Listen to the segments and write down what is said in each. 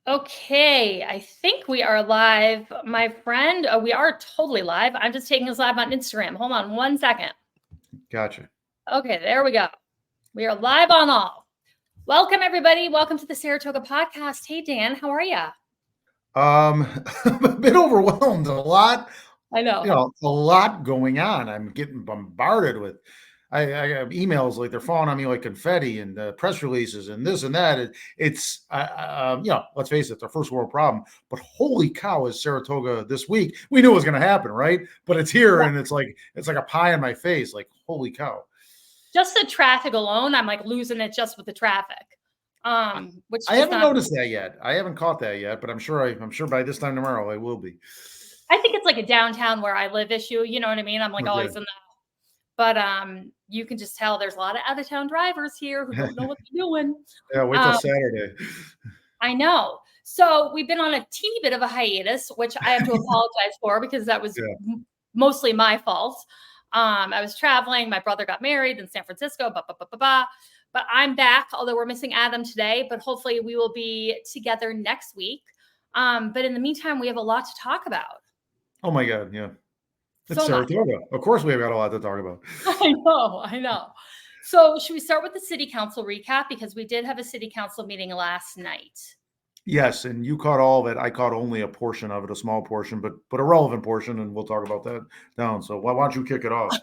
Okay, I think we are live, my friend. We are totally live. I'm just taking us live on Instagram. Hold on 1 second. Gotcha. Okay, there we go. We are live on all. Welcome, everybody. Welcome to the Saratoga podcast. Hey, Dan, how are you? I'm a bit overwhelmed. I know. A lot going on. I'm getting bombarded with. I have emails like they're falling on me like confetti, and press releases, and this and that. Let's face it, it's a first world problem. But holy cow, is Saratoga this week? We knew it was going to happen, right? But it's here, Yeah. and it's like a pie in my face. Like holy cow! Just the traffic alone, I'm like losing it just with the traffic. Which I is haven't not. noticed that yet. I haven't caught that yet, but I'm sure by this time tomorrow I will be. I think it's like a downtown where I live issue. You know what I mean? I'm like Okay. always in the. But you can just tell there's a lot of out of town drivers here who don't know what they're doing. Yeah, wait till Saturday. I know. So we've been on a teeny bit of a hiatus, which I have to apologize for because that was Yeah. mostly my fault. I was traveling. My brother got married in San Francisco. But I'm back, although we're missing Adam today. But hopefully we will be together next week. But in the meantime, we have a lot to talk about. Oh my God, yeah. It's So much. Saratoga. Of course we've got a lot to talk about. I know. So should we start with the city council recap? Because we did have a city council meeting last night. Yes, and you caught all of it. I caught only a portion of it, a small portion, but a relevant portion, and we'll talk about that down. So why don't you kick it off?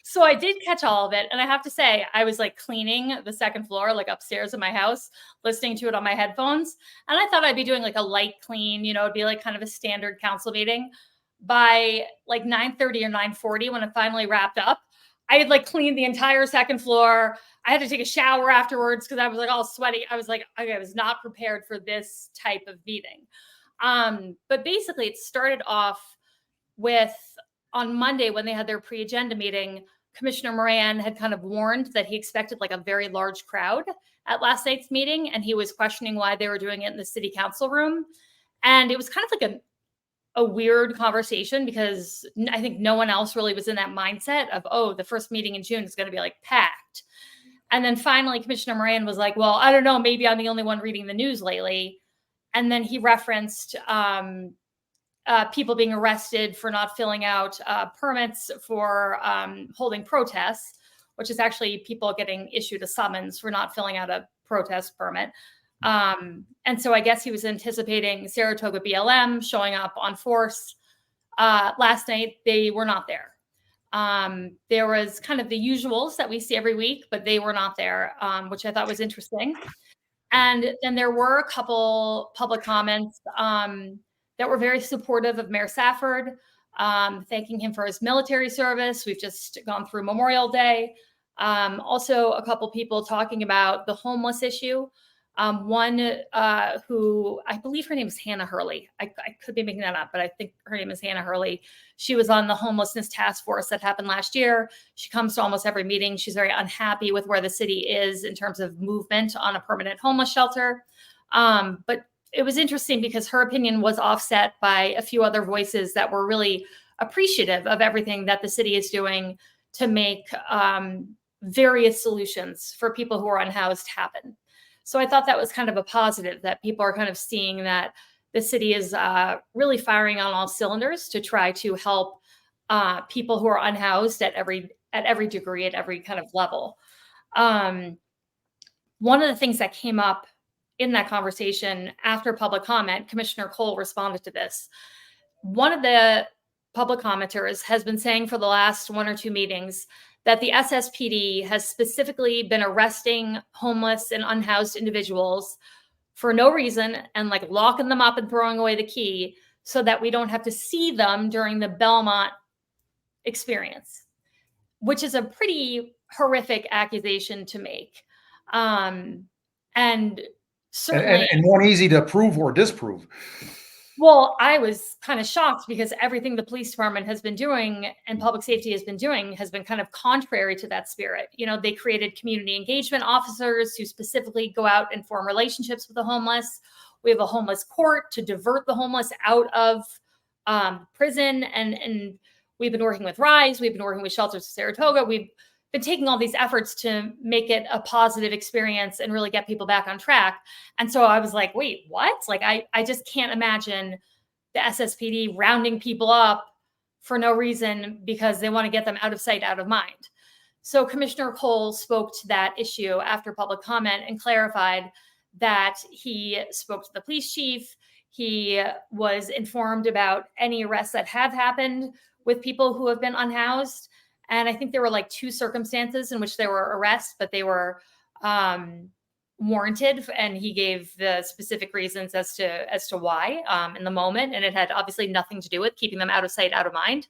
So I did catch all of it. And I have to say, I was like cleaning the second floor, like upstairs in my house, listening to it on my headphones. And I thought I'd be doing like a light clean, it'd be like kind of a standard council meeting. By like 9:30 or 9:40, when it finally wrapped up, I had like cleaned the entire second floor. I had to take a shower afterwards because I was like all sweaty. I was like, I was not prepared for this type of meeting. But basically, it started off with on Monday when they had their pre-agenda meeting. Commissioner Moran had kind of warned that he expected like a very large crowd at last night's meeting, and he was questioning why they were doing it in the city council room. And it was kind of like a weird conversation because I think no one else really was in that mindset of, oh, the first meeting in June is going to be like packed. And then finally, Commissioner Moran was like, well, I don't know, maybe I'm the only one reading the news lately. And then he referenced people being arrested for not filling out permits for holding protests, which is actually people getting issued a summons for not filling out a protest permit. And so I guess he was anticipating Saratoga BLM showing up on force. Last night, they were not there. There was kind of the usuals that we see every week, but they were not there, which I thought was interesting. And then there were a couple public comments that were very supportive of Mayor Safford, thanking him for his military service. We've just gone through Memorial Day. Also, a couple people talking about the homeless issue. One who I believe her name is Hannah Hurley. I could be making that up, but I think her name is Hannah Hurley. She was on the homelessness task force that happened last year. She comes to almost every meeting. She's very unhappy with where the city is in terms of movement on a permanent homeless shelter. But it was interesting because her opinion was offset by a few other voices that were really appreciative of everything that the city is doing to make various solutions for people who are unhoused happen. So I thought that was kind of a positive, that people are kind of seeing that the city is really firing on all cylinders to try to help people who are unhoused at every degree, at every kind of level. One of the things that came up in that conversation after public comment, Commissioner Cole responded to this. One of the public commenters has been saying for the last one or two meetings that the SSPD has specifically been arresting homeless and unhoused individuals for no reason and like locking them up and throwing away the key so that we don't have to see them during the Belmont experience, which is a pretty horrific accusation to make. And certainly, and not easy to prove or disprove. Well, I was kind of shocked because everything the police department has been doing and public safety has been doing has been kind of contrary to that spirit. They created community engagement officers who specifically go out and form relationships with the homeless. We have a homeless court to divert the homeless out of prison. And we've been working with RISE. We've been working with Shelters of Saratoga. been taking all these efforts to make it a positive experience and really get people back on track. And so I was like, wait, what? Like, I just can't imagine the SSPD rounding people up for no reason because they want to get them out of sight, out of mind. So Commissioner Cole spoke to that issue after public comment and clarified that he spoke to the police chief. He was informed about any arrests that have happened with people who have been unhoused. And I think there were like 2 circumstances in which there were arrests, but they were warranted. And he gave the specific reasons as to why in the moment. And it had obviously nothing to do with keeping them out of sight, out of mind.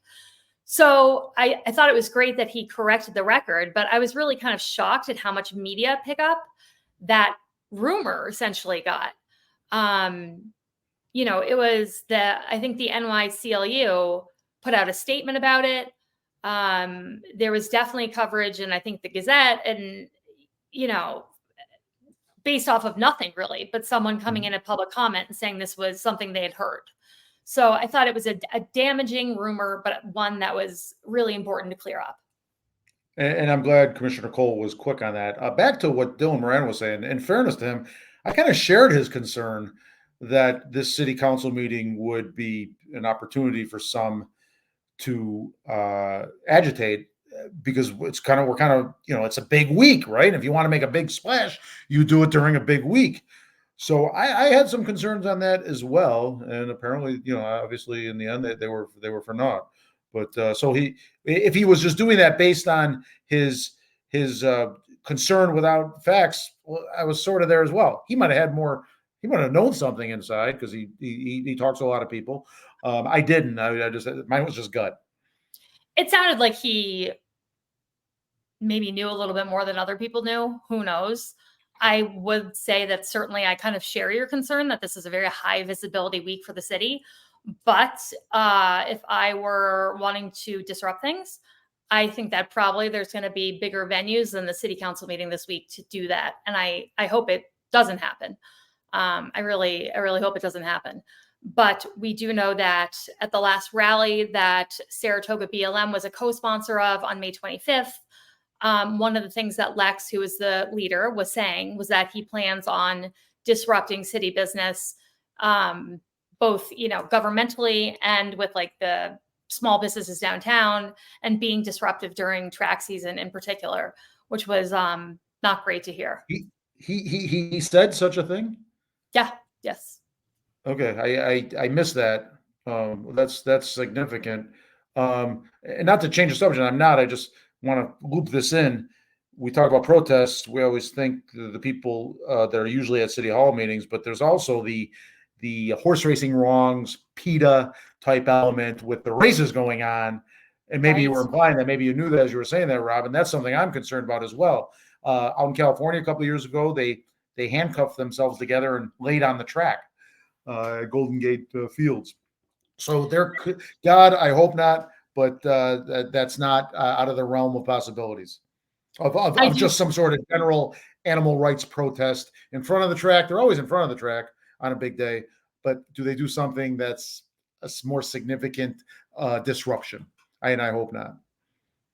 So I thought it was great that he corrected the record, but I was really kind of shocked at how much media pickup that rumor essentially got. It was I think the NYCLU put out a statement about it. There was definitely coverage, and I think the Gazette, and, based off of nothing really, but someone coming in a public comment and saying this was something they had heard. So I thought it was a damaging rumor, but one that was really important to clear up. And I'm glad Commissioner Cole was quick on that. Back to what Dylan Moran was saying, in fairness to him, I kind of shared his concern that this city council meeting would be an opportunity for some to agitate, because it's it's a big week, right? If you want to make a big splash, you do it during a big week. So I had some concerns on that as well, and apparently, obviously in the end they were for naught. But so if he was just doing that based on his concern without facts, well, I was sort of there as well. He might have had more. He might have known something inside, because he talks to a lot of people. I didn't. I just, mine was just gut. It sounded like he maybe knew a little bit more than other people knew. Who knows? I would say that certainly I kind of share your concern that this is a very high visibility week for the city. But if I were wanting to disrupt things, I think that probably there's going to be bigger venues than the city council meeting this week to do that. And I hope it doesn't happen. I really hope it doesn't happen. But we do know that at the last rally that Saratoga BLM was a co-sponsor of on May 25th, one of the things that Lex, who was the leader, was saying was that he plans on disrupting city business, both, governmentally and with like the small businesses downtown, and being disruptive during track season in particular, which was not great to hear. He said such a thing? Yeah. Yes. Okay. I missed that. That's significant. And not to change the subject, I just want to loop this in. We talk about protests. We always think the people that are usually at city hall meetings, but there's also the horse racing wrongs, PETA type element with the races going on. And maybe you were implying that, maybe you knew that as you were saying that, Rob, and that's something I'm concerned about as well. Out in California a couple of years ago, they handcuffed themselves together and laid on the track at Golden Gate Fields. So God, I hope not, but that's not out of the realm of possibilities of just some sort of general animal rights protest in front of the track. They're always in front of the track on a big day, but do they do something that's a more significant disruption? I hope not.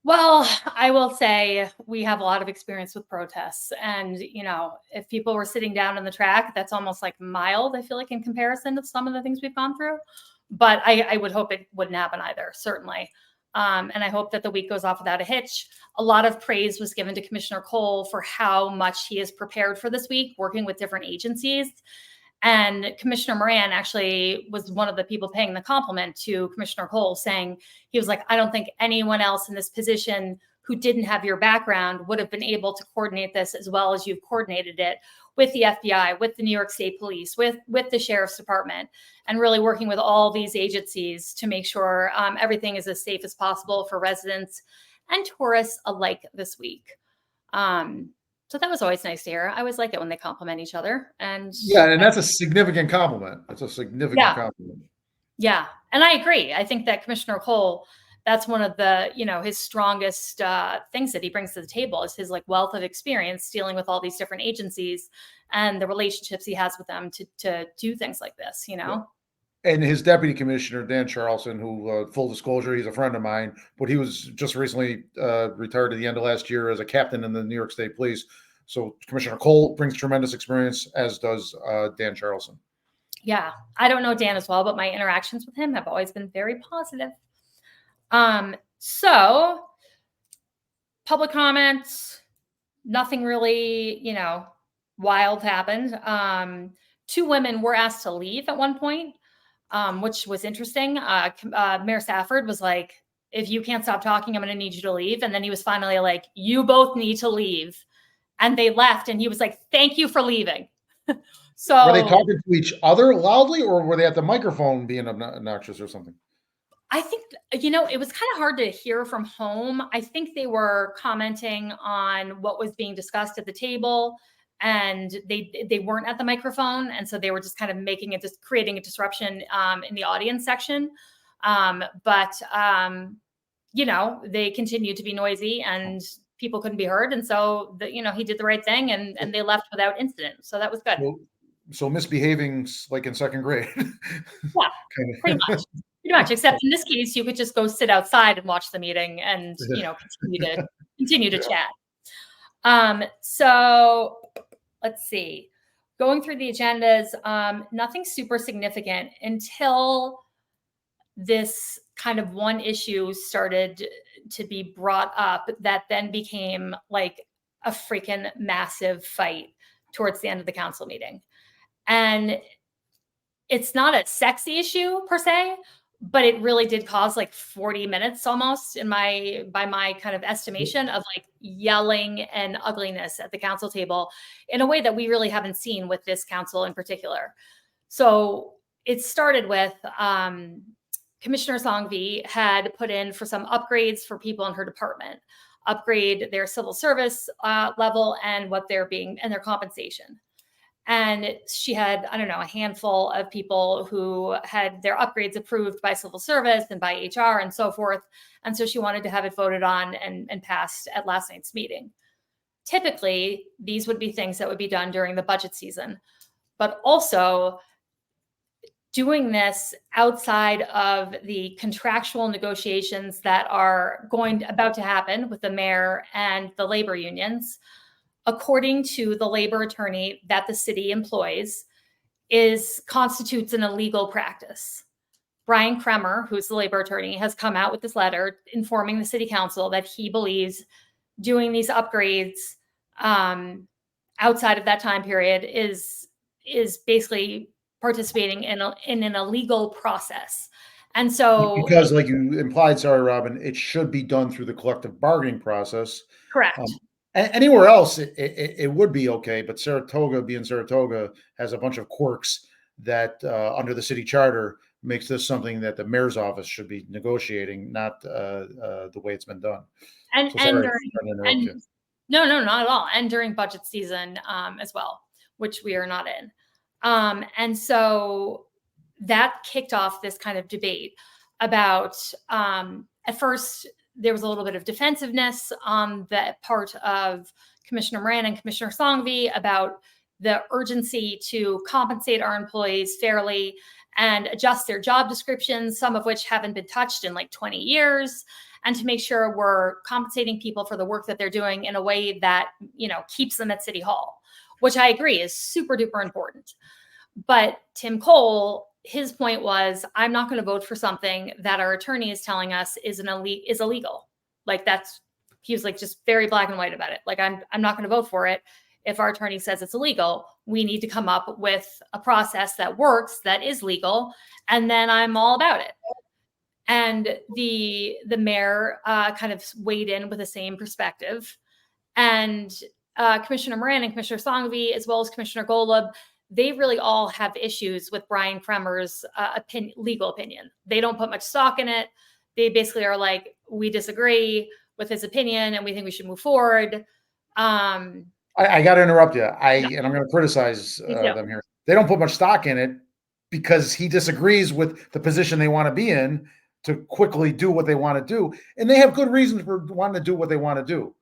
Well, I will say we have a lot of experience with protests, and if people were sitting down on the track, that's almost like mild, I feel like, in comparison to some of the things we've gone through. But I would hope it wouldn't happen either, certainly. And I hope that the week goes off without a hitch. A lot of praise was given to Commissioner Cole for how much he is prepared for this week, working with different agencies. And Commissioner Moran actually was one of the people paying the compliment to Commissioner Cole, saying, he was like, I don't think anyone else in this position who didn't have your background would have been able to coordinate this as well as you've coordinated it with the FBI, with the New York State Police, with the Sheriff's Department, and really working with all these agencies to make sure everything is as safe as possible for residents and tourists alike this week. So that was always nice to hear. I always like it when they compliment each other. And that's a significant compliment. That's a significant compliment. Yeah. And I agree. I think that Commissioner Cole, that's one of the, his strongest things that he brings to the table is his wealth of experience dealing with all these different agencies and the relationships he has with them to do things like this, Yeah. And his deputy commissioner, Dan Charlson, who, full disclosure, he's a friend of mine, but he was just recently retired at the end of last year as a captain in the New York State Police. So Commissioner Cole brings tremendous experience, as does Dan Charlson. Yeah, I don't know Dan as well, but my interactions with him have always been very positive. So public comments, nothing really, wild happened. 2 women were asked to leave at one point, which was interesting. Mayor Safford was like, if you can't stop talking, I'm going to need you to leave. And then he was finally like, you both need to leave. And they left. And he was like, thank you for leaving. So were they talking to each other loudly, or were they at the microphone being obnoxious or something? I think, it was kind of hard to hear from home. I think they were commenting on what was being discussed at the table, and they weren't at the microphone. And so they were just kind of creating a disruption in the audience section. But they continued to be noisy and people couldn't be heard. And so, he did the right thing and they left without incident. So that was good. So misbehaving like in second grade. Yeah, pretty much. Except in this case, you could just go sit outside and watch the meeting and, continue to chat. So let's see. Going through the agendas, nothing super significant until this kind of one issue started to be brought up that then became like a freaking massive fight towards the end of the council meeting. And it's not a sexy issue per se, but it really did cause like 40 minutes almost by my kind of estimation of like yelling and ugliness at the council table in a way that we really haven't seen with this council in particular. So it started with Commissioner Songvi had put in for some upgrades for people in her department, upgrade their civil service level and their compensation. And she had, a handful of people who had their upgrades approved by civil service and by HR and so forth. And so she wanted to have it voted on and passed at last night's meeting. Typically, these would be things that would be done during the budget season, but also doing this outside of the contractual negotiations that are about to happen with the mayor and the labor unions, according to the labor attorney that the city employs, constitutes an illegal practice. Brian Kremer, who's the labor attorney, has come out with this letter informing the city council that he believes doing these upgrades outside of that time period is basically participating in an illegal process. And so, because like you implied, sorry, Robin, it should be done through the collective bargaining process. Correct. Anywhere else, it would be okay, but Saratoga, being Saratoga, has a bunch of quirks that under the city charter makes this something that the mayor's office should be negotiating, not the way it's been done. No, not at all. And during budget season as well, which we are not in. And so that kicked off this kind of debate about, at first, there was a little bit of defensiveness on the part of Commissioner Moran and Commissioner Songvi about the urgency to compensate our employees fairly and adjust their job descriptions, some of which haven't been touched in like 20 years, and to make sure we're compensating people for the work that they're doing in a way that, keeps them at City Hall, which I agree is super duper important. But Tim Cole, his point was, I'm not going to vote for something that our attorney is telling us is illegal. Like he was like just very black and white about it. Like I'm not going to vote for it. If our attorney says it's illegal, we need to come up with a process that works, that is legal, and then I'm all about it. And the mayor kind of weighed in with the same perspective. And Commissioner Moran and Commissioner Songvi, as well as Commissioner Golub, they really all have issues with Brian Kremer's legal opinion. They don't put much stock in it. They basically are like, we disagree with his opinion and we think we should move forward. I got to interrupt you. And I'm going to criticize them here. They don't put much stock in it because he disagrees with the position they want to be in to quickly do what they want to do. And they have good reasons for wanting to do what they want to do,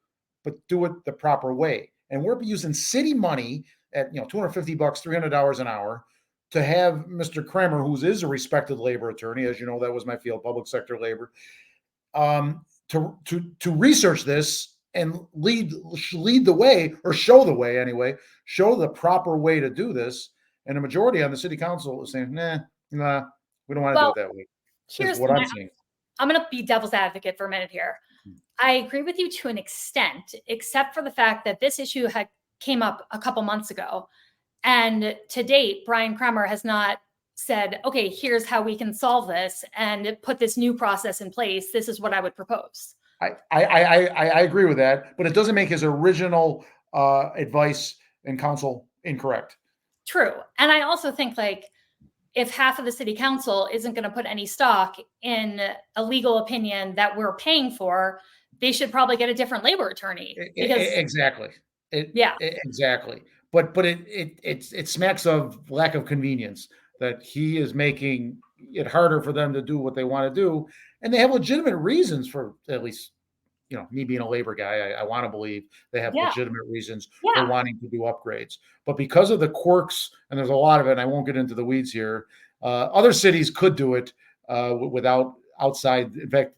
but do it the proper way. And we're using city money at $250, $300 an hour to have Mr. Kramer, who is a respected labor attorney, as you know, that was my field, public sector labor, to research this and lead the way, or show the way anyway, show the proper way to do this. And the majority on the city council is saying, nah, we don't want to do it that way. Is what I'm saying. I'm going to be devil's advocate for a minute here. I agree with you to an extent, except for the fact that this issue came up a couple months ago. And to date, Brian Kramer has not said, okay, here's how we can solve this and put this new process in place. This is what I would propose. I agree with that, but it doesn't make his original advice and counsel incorrect. True. And I also think, like, if half of the city council isn't going to put any stock in a legal opinion that we're paying for, they should probably get a different labor attorney. Exactly. Exactly. But it smacks of lack of convenience that he is making it harder for them to do what they want to do. And they have legitimate reasons for, at least, me being a labor guy, I want to believe they have legitimate reasons for wanting to do upgrades. But because of the quirks, and there's a lot of it, and I won't get into the weeds here, other cities could do it without outside. In fact,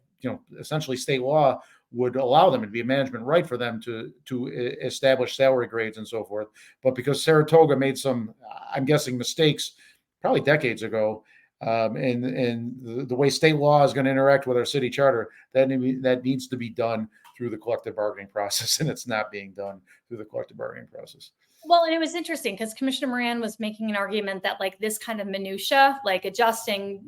essentially state law would allow them, it'd be a management right for them to establish salary grades and so forth. But because Saratoga made some, I'm guessing, mistakes probably decades ago, and the way state law is going to interact with our city charter, that needs to be done through the collective bargaining process, and it's not being done through the collective bargaining process. Well, and it was interesting because Commissioner Moran was making an argument that, like, this kind of minutia, like adjusting,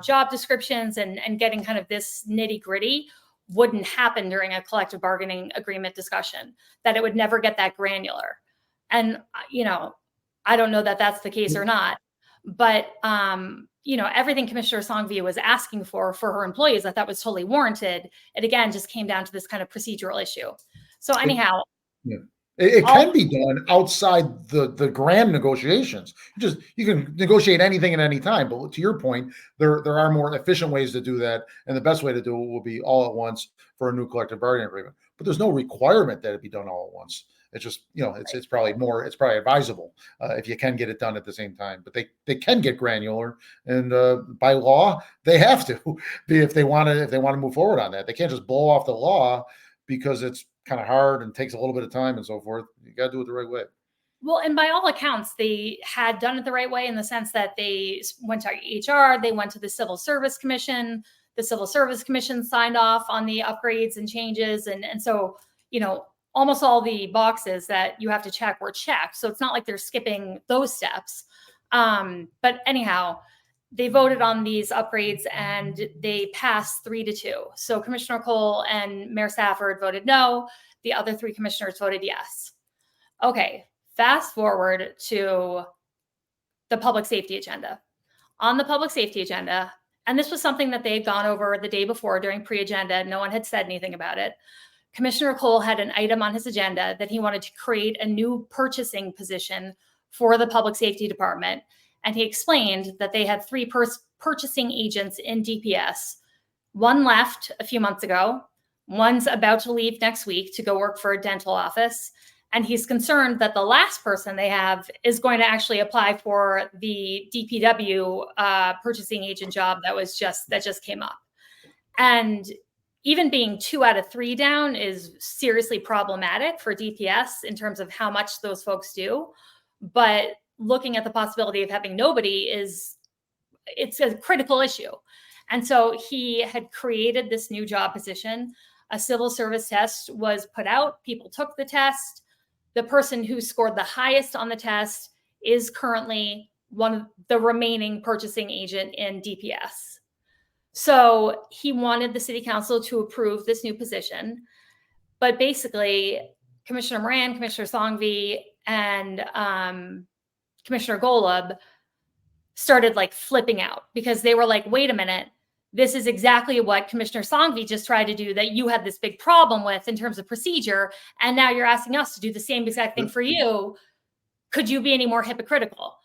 job descriptions and getting kind of this nitty gritty, wouldn't happen during a collective bargaining agreement discussion, that it would never get that granular. And, I don't know that that's the case or not, but, everything Commissioner Songvi was asking for her employees, I thought was totally warranted. It again just came down to this kind of procedural issue. So anyhow, it can be done outside the grand negotiations. You can negotiate anything at any time, but to your point, there are more efficient ways to do that, and the best way to do it will be all at once for a new collective bargaining agreement. But there's no requirement that it be done all at once. It's just, it's probably advisable if you can get it done at the same time. But they can get granular, and by law they have to be if they want to move forward on that. They can't just blow off the law because it's kind of hard and takes a little bit of time and so forth. You got to do it the right way. Well, and by all accounts, they had done it the right way in the sense that they went to HR, they went to the Civil Service Commission. The Civil Service Commission signed off on the upgrades and changes, and so almost all the boxes that you have to check were checked. So it's not like they're skipping those steps. But anyhow, they voted on these upgrades and they passed 3-2. So Commissioner Cole and Mayor Stafford voted no. The other 3 commissioners voted yes. Okay, fast forward to the public safety agenda. On the public safety agenda, and this was something that they had gone over the day before during pre-agenda, no one had said anything about it. Commissioner Cole had an item on his agenda that he wanted to create a new purchasing position for the public safety department. And he explained that they had 3 purchasing agents in DPS. One left a few months ago. One's about to leave next week to go work for a dental office. And he's concerned that the last person they have is going to actually apply for the DPW purchasing agent job that just came up. And even being 2 out of 3 down is seriously problematic for DPS in terms of how much those folks do. But looking at the possibility of having nobody it's a critical issue. And so he had created this new job position. A civil service test was put out. People took the test. The person who scored the highest on the test is currently one of the remaining purchasing agent in DPS. So he wanted the city council to approve this new position. But basically, Commissioner Moran, Commissioner Songvi, and Commissioner Golub started flipping out because they were like, wait a minute, this is exactly what Commissioner Songvi just tried to do that you had this big problem with in terms of procedure. And now you're asking us to do the same exact thing for you. Could you be any more hypocritical?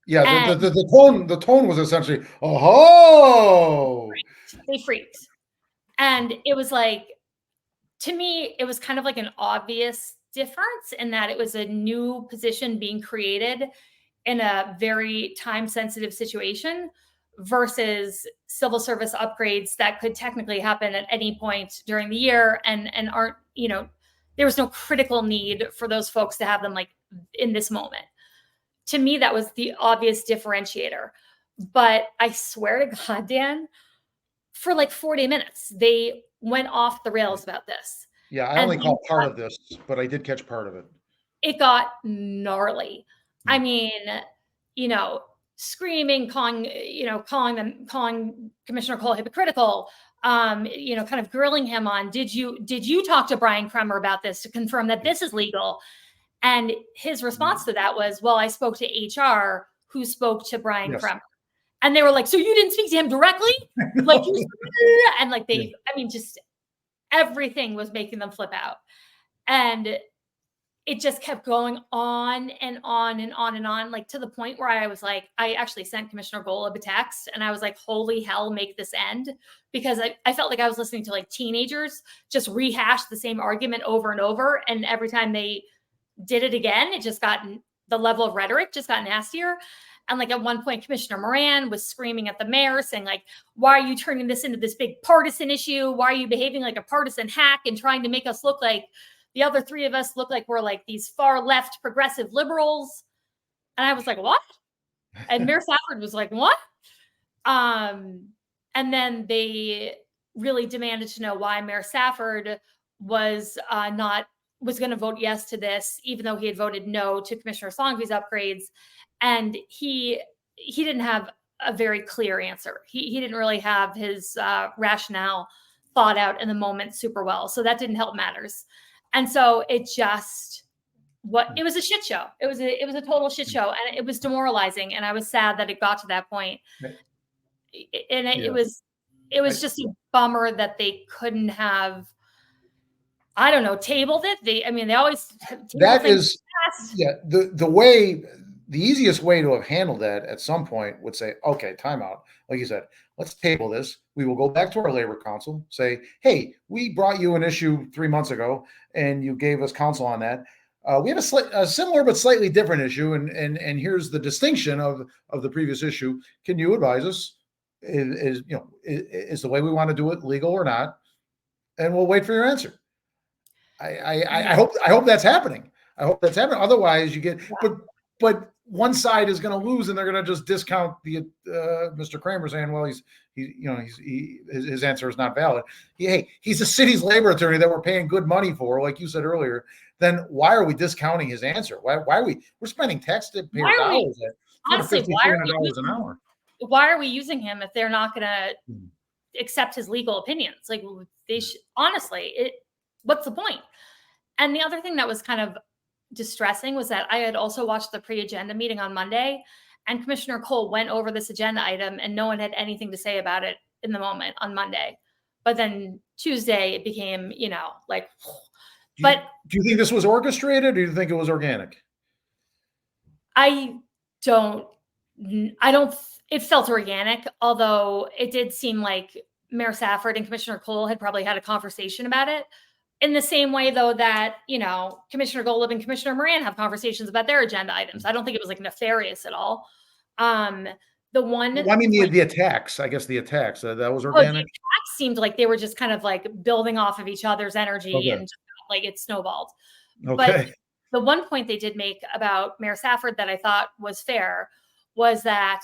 Yeah, the tone was essentially, oh, they freaked. And it was like, to me, it was kind of like an obvious difference in that it was a new position being created in a very time sensitive situation versus civil service upgrades that could technically happen at any point during the year and aren't, there was no critical need for those folks to have them like in this moment. To me, that was the obvious differentiator. But I swear to God, Dan, for like 40 minutes, they went off the rails about this. Yeah, I only caught part of this, but I did catch part of it. It got gnarly. I mean, screaming, calling Commissioner Cole hypocritical, kind of grilling him on, did you talk to Brian Kremer about this to confirm that this is legal? And his response to that was, well, I spoke to HR, who spoke to Brian Kremer. And they were like, so you didn't speak to him directly? Like, and like just everything was making them flip out. And it just kept going on and on and on and on, like to the point where I was like, I actually sent Commissioner Golub a text and I was like, holy hell, make this end. Because I felt like I was listening to like teenagers just rehash the same argument over and over. And every time they did it again, it just got, the level of rhetoric just got nastier. And like at one point, Commissioner Moran was screaming at the mayor saying like, why are you turning this into this big partisan issue? Why are you behaving like a partisan hack and trying to make us look like the other three of us look like we're like these far left progressive liberals? And I was like, what? And Mayor Safford was like, what? And then they really demanded to know why Mayor Safford was going to vote yes to this, even though he had voted no to Commissioner Songby's upgrades. And he didn't have a very clear answer. He didn't really have his rationale thought out in the moment super well. So that didn't help matters. And so it was a shit show. It was a total shit show, and it was demoralizing. And I was sad that it got to that point. And it was just a bummer that they couldn't have, I don't know, tabled it. They always that is the easiest way to have handled that at some point would say, okay, timeout. Like you said, let's table this. We will go back to our labor council, say, hey, we brought you an issue 3 months ago and you gave us counsel on that. We have a similar but slightly different issue. And here's the distinction of the previous issue. Can you advise us? Is the way we want to do it legal or not? And we'll wait for your answer. I hope that's happening. I hope that's happening. Otherwise you get, but one side is going to lose, and they're going to just discount the Mr. Kremer saying, "Well, his answer is not valid." He's a city's labor attorney that we're paying good money for, like you said earlier. Then why are we discounting his answer? Why are we're spending taxpayer dollars at $5,300 an hour? Why are we using him if they're not going to accept his legal opinions? Like they honestly, what's the point? And the other thing that was kind of distressing was that I had also watched the pre-agenda meeting on Monday, and Commissioner Cole went over this agenda item and no one had anything to say about it in the moment on Monday. But then Tuesday it became, like, do you think this was orchestrated, or do you think it was organic? I don't, it felt organic, although it did seem like Mayor Safford and Commissioner Cole had probably had a conversation about it. In the same way, though, that, Commissioner Golub and Commissioner Moran have conversations about their agenda items. I don't think it was like nefarious at all. The attacks, I guess the attacks, that was organic. The attacks seemed like they were just kind of like building off of each other's energy and just, like it snowballed. Okay. But the one point they did make about Mayor Safford that I thought was fair was that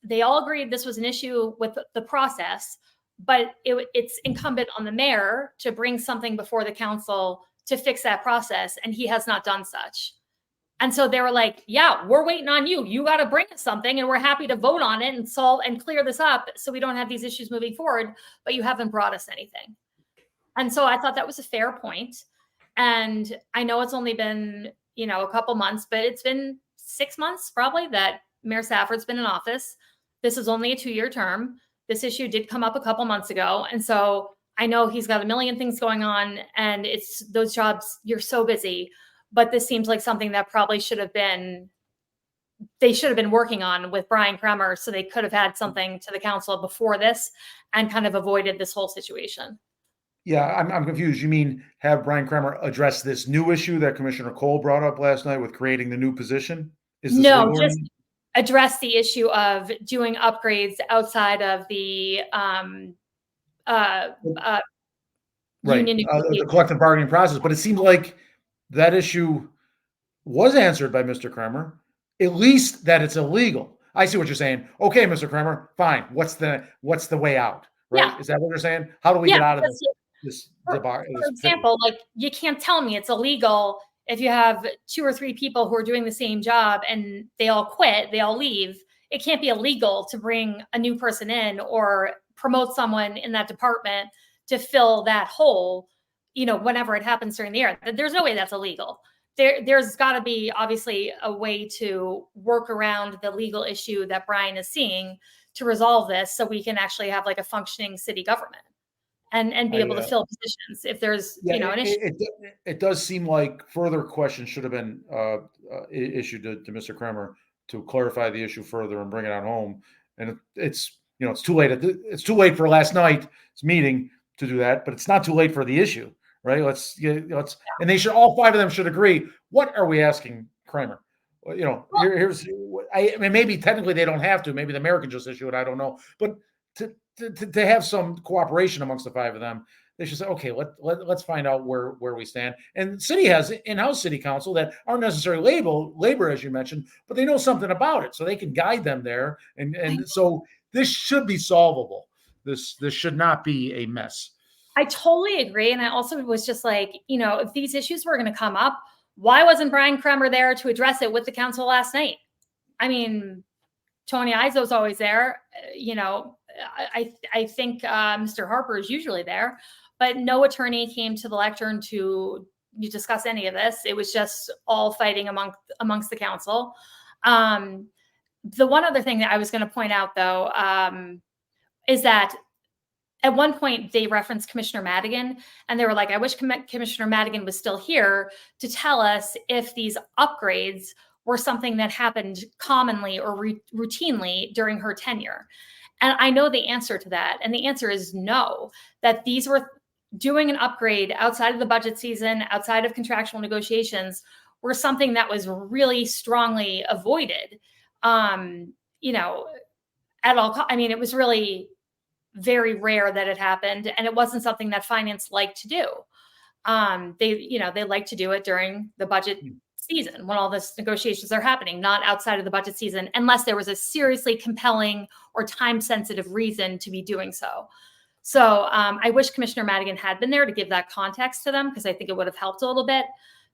they all agreed this was an issue with the process, but it's incumbent on the mayor to bring something before the council to fix that process. And he has not done such. And so they were like, yeah, we're waiting on you. You got to bring us something and we're happy to vote on it and solve and clear this up so we don't have these issues moving forward, but you haven't brought us anything. And so I thought that was a fair point. And I know it's only been, a couple months, but it's been 6 months probably that Mayor Safford's been in office. This is only a 2-year term. This issue did come up a couple months ago. And so I know he's got a million things going on and it's those jobs, you're so busy, but this seems like something that probably they should have been working on with Brian Kremer. So they could have had something to the council before this and kind of avoided this whole situation. Yeah, I'm confused. You mean have Brian Kremer address this new issue that Commissioner Cole brought up last night with creating the new position? Is this No, legal? just address the issue of doing upgrades outside of the uh, uh, Right. union The negotiation. collective bargaining process, but it seemed like that issue was answered by Mr. Kremer, at least that it's illegal. I see what you're saying. Okay, Mr. Kremer, fine. What's the way out? Right? Yeah, Is that what you're saying? How do we yeah. get out of Because, for this pickle? example, like you can't tell me it's illegal if you have 2 or 3 people who are doing the same job and they all quit, they all leave. It can't be illegal to bring a new person in or promote someone in that department to fill that hole, whenever it happens during the year. There's no way that's illegal. There's got to be obviously a way to work around the legal issue that Brian is seeing to resolve this so we can actually have like a functioning city government and be able to fill positions if there's Yeah, an issue. it does seem like further questions should have been issued to Mr. Kremer to clarify the issue further and bring it on home. And it's too late. It's too late for last night's meeting to do that, but it's not too late for the issue, right? And they should, all 5 of them should agree. What are we asking Kremer? Well, here's. I mean, maybe technically they don't have to. Maybe the mayor can just issue it. I don't know, but to have some cooperation amongst the 5 of them, they should say, okay, let's find out where we stand. And city has in-house city council that aren't necessarily labor, as you mentioned, but they know something about it, so they can guide them there. And so this should be solvable. This should not be a mess. I totally agree. And I also was just like, if these issues were going to come up, why wasn't Brian Kremer there to address it with the council last night? I mean, Tony Izzo's always there. I think Mr. Harper is usually there, but no attorney came to the lectern to discuss any of this. It was just all fighting amongst the council. The one other thing that I was going to point out, though, is that at one point they referenced Commissioner Madigan, and they were like, I wish Commissioner Madigan was still here to tell us if these upgrades were something that happened commonly or routinely during her tenure. And I know the answer to that. And the answer is no, that these were doing an upgrade outside of the budget season, outside of contractual negotiations, were something that was really strongly avoided. At all. I mean, it was really very rare that it happened. And it wasn't something that finance liked to do. They like to do it during the budget season when all this negotiations are happening, not outside of the budget season, unless there was a seriously compelling or time-sensitive reason to be doing so. So I wish Commissioner Madigan had been there to give that context to them, because I think it would have helped a little bit,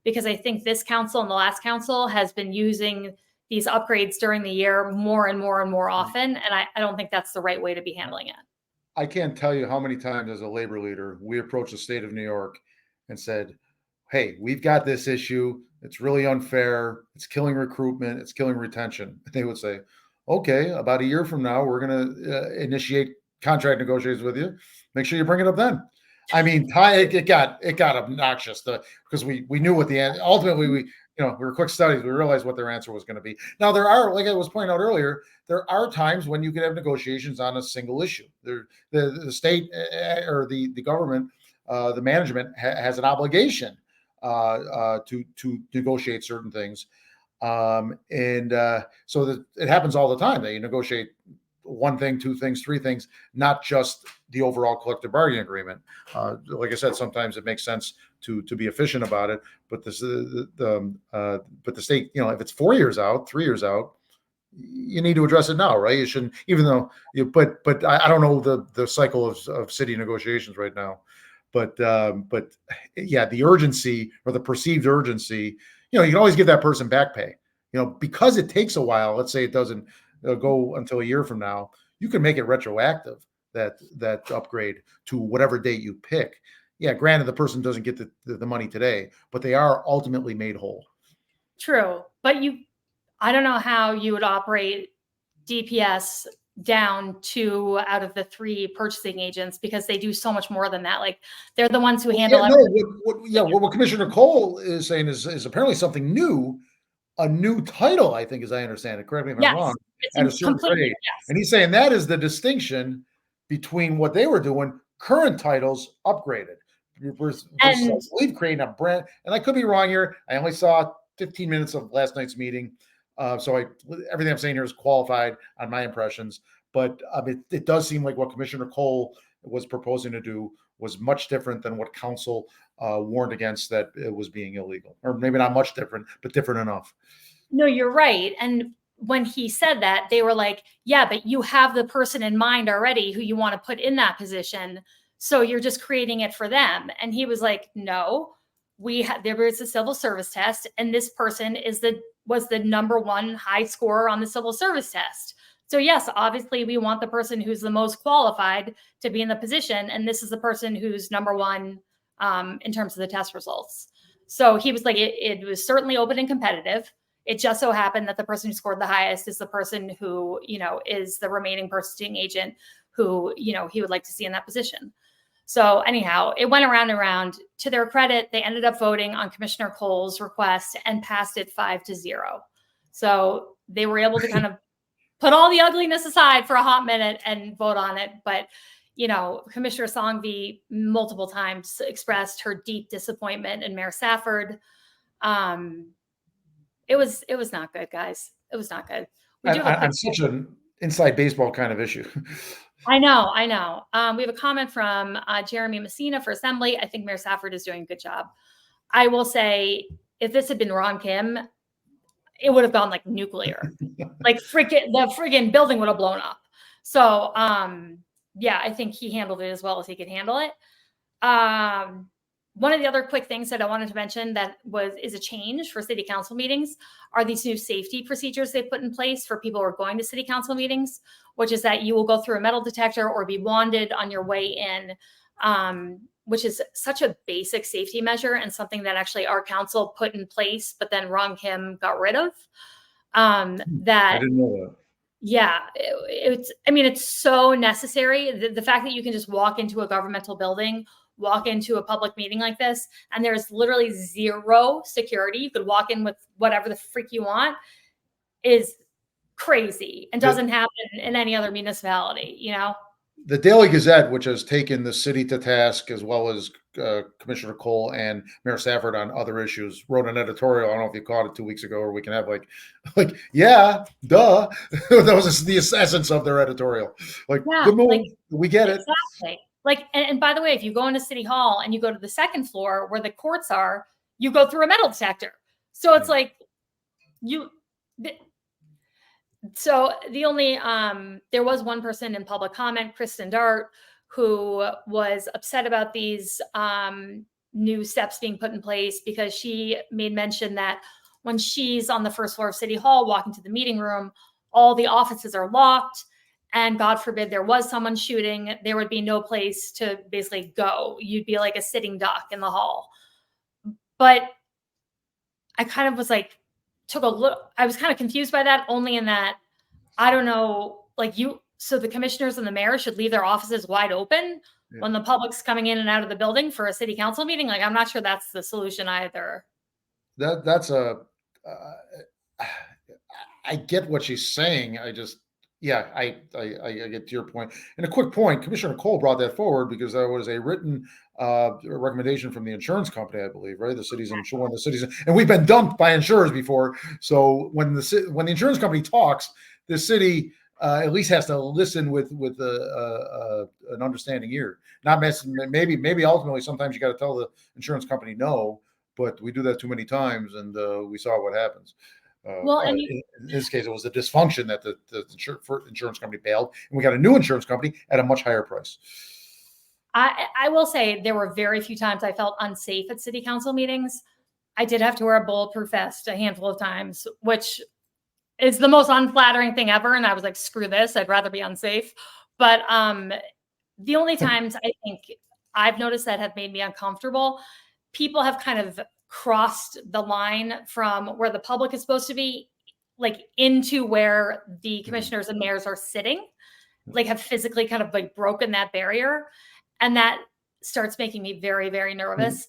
because I think this council and the last council has been using these upgrades during the year more and more and more often. And I don't think that's the right way to be handling it. I can't tell you how many times as a labor leader, we approached the state of New York and said, hey, we've got this issue. It's really unfair. It's killing recruitment. It's killing retention. They would say, okay, about a year from now, we're going to initiate contract negotiations with you. Make sure you bring it up then. I mean, it got obnoxious because we knew what the end. Ultimately, we were quick studies. We realized what their answer was going to be. Now, there are, like I was pointing out earlier, there are times when you can have negotiations on a single issue. The state or the government, the management has an obligation to negotiate certain things, so that it happens all the time that you negotiate one thing, 2 things, 3 things, not just the overall collective bargaining agreement. Like I said, sometimes it makes sense to be efficient about it, but but the state, if it's 4 years out, 3 years out, you need to address it now, right? You shouldn't, even though but I don't know the cycle of city negotiations right now. But yeah, the urgency or the perceived urgency, you can always give that person back pay, because it takes a while. Let's say it doesn't go until a year from now. You can make it retroactive, that upgrade to whatever date you pick. Yeah, granted, the person doesn't get the money today, but they are ultimately made whole. True, but I don't know how you would operate DPS down 2 out of the 3 purchasing agents, because they do so much more than that. Like, they're the ones who handle what Commissioner Cole is saying is apparently something new, a new title, I think, as I understand it. Correct me if I'm wrong. At a certain grade. Yes. And he's saying that is the distinction between what they were doing, current titles upgraded, versus creating a brand. And I could be wrong here. I only saw 15 minutes of last night's meeting. So everything I'm saying here is qualified on my impressions, but it does seem like what Commissioner Cole was proposing to do was much different than what council warned against, that it was being illegal, or maybe not much different, but different enough. No, you're right. And when he said that, they were like, yeah, but you have the person in mind already who you want to put in that position. So you're just creating it for them. And he was like, no, there was a civil service test, and this person was the number one high scorer on the civil service test. So yes, obviously we want the person who's the most qualified to be in the position. And this is the person who's number one in terms of the test results. So he was like, it was certainly open and competitive. It just so happened that the person who scored the highest is the person who, is the remaining purchasing agent who, he would like to see in that position. So anyhow, it went around and around. To their credit, they ended up voting on Commissioner Cole's request and passed it 5-0. So they were able to kind of put all the ugliness aside for a hot minute and vote on it. But, Commissioner Songvi multiple times expressed her deep disappointment in Mayor Safford. It was not good, guys. It was not good. On such an inside baseball kind of issue. I know. We have a comment from Jeremy Messina for Assembly. I think Mayor Safford is doing a good job. I will say, if this had been Ron Kim, it would have gone like nuclear. Like the friggin' building would have blown up. So yeah, I think he handled it as well as he could handle it. One of the other quick things that I wanted to mention that is a change for city council meetings are these new safety procedures they put in place for people who are going to city council meetings, which is that you will go through a metal detector or be wanded on your way in, which is such a basic safety measure and something that actually our council put in place, but then Ron Kim got rid of. I didn't know that. Yeah, it's so necessary. The fact that you can just walk into a governmental building, walk into a public meeting like this, and there's literally zero security. You could walk in with whatever the freak you want, is crazy and doesn't happen in any other municipality, The Daily Gazette, which has taken the city to task, as well as Commissioner Cole and Mayor Safford on other issues, wrote an editorial. I don't know if you caught it 2 weeks ago, or we can have yeah, duh. That was the essence of their editorial. Good move. We get it. Exactly. And by the way, if you go into City Hall and you go to the second floor where the courts are, you go through a metal detector. So it's so the only, there was one person in public comment, Kristen Dart, who was upset about these new steps being put in place, because she made mention that when she's on the first floor of City Hall, walking to the meeting room, all the offices are locked. And God forbid there was someone shooting, there would be no place to basically go. You'd be like a sitting duck in the hall. But I kind of was I was kind of confused by that, only in that, I don't know, so the commissioners and the mayor should leave their offices wide open when the public's coming in and out of the building for a city council meeting. I'm not sure that's the solution either. I get what she's saying. I get to your point. And a quick point, Commissioner Cole brought that forward because there was a written recommendation from the insurance company, I believe, right? The city's and we've been dumped by insurers before. So when the insurance company talks, the city at least has to listen with an understanding ear. Not maybe ultimately sometimes you got to tell the insurance company no, but we do that too many times, and we saw what happens. In this case, it was a dysfunction that the insurance company bailed, and we got a new insurance company at a much higher price. I will say there were very few times I felt unsafe at city council meetings. I did have to wear a bulletproof vest a handful of times, which is the most unflattering thing ever. And I was like, screw this, I'd rather be unsafe. But the only times I think I've noticed that have made me uncomfortable, people have kind of crossed the line from where the public is supposed to be, into where the commissioners and mayors are sitting, have physically kind of broken that barrier. And that starts making me very, very nervous.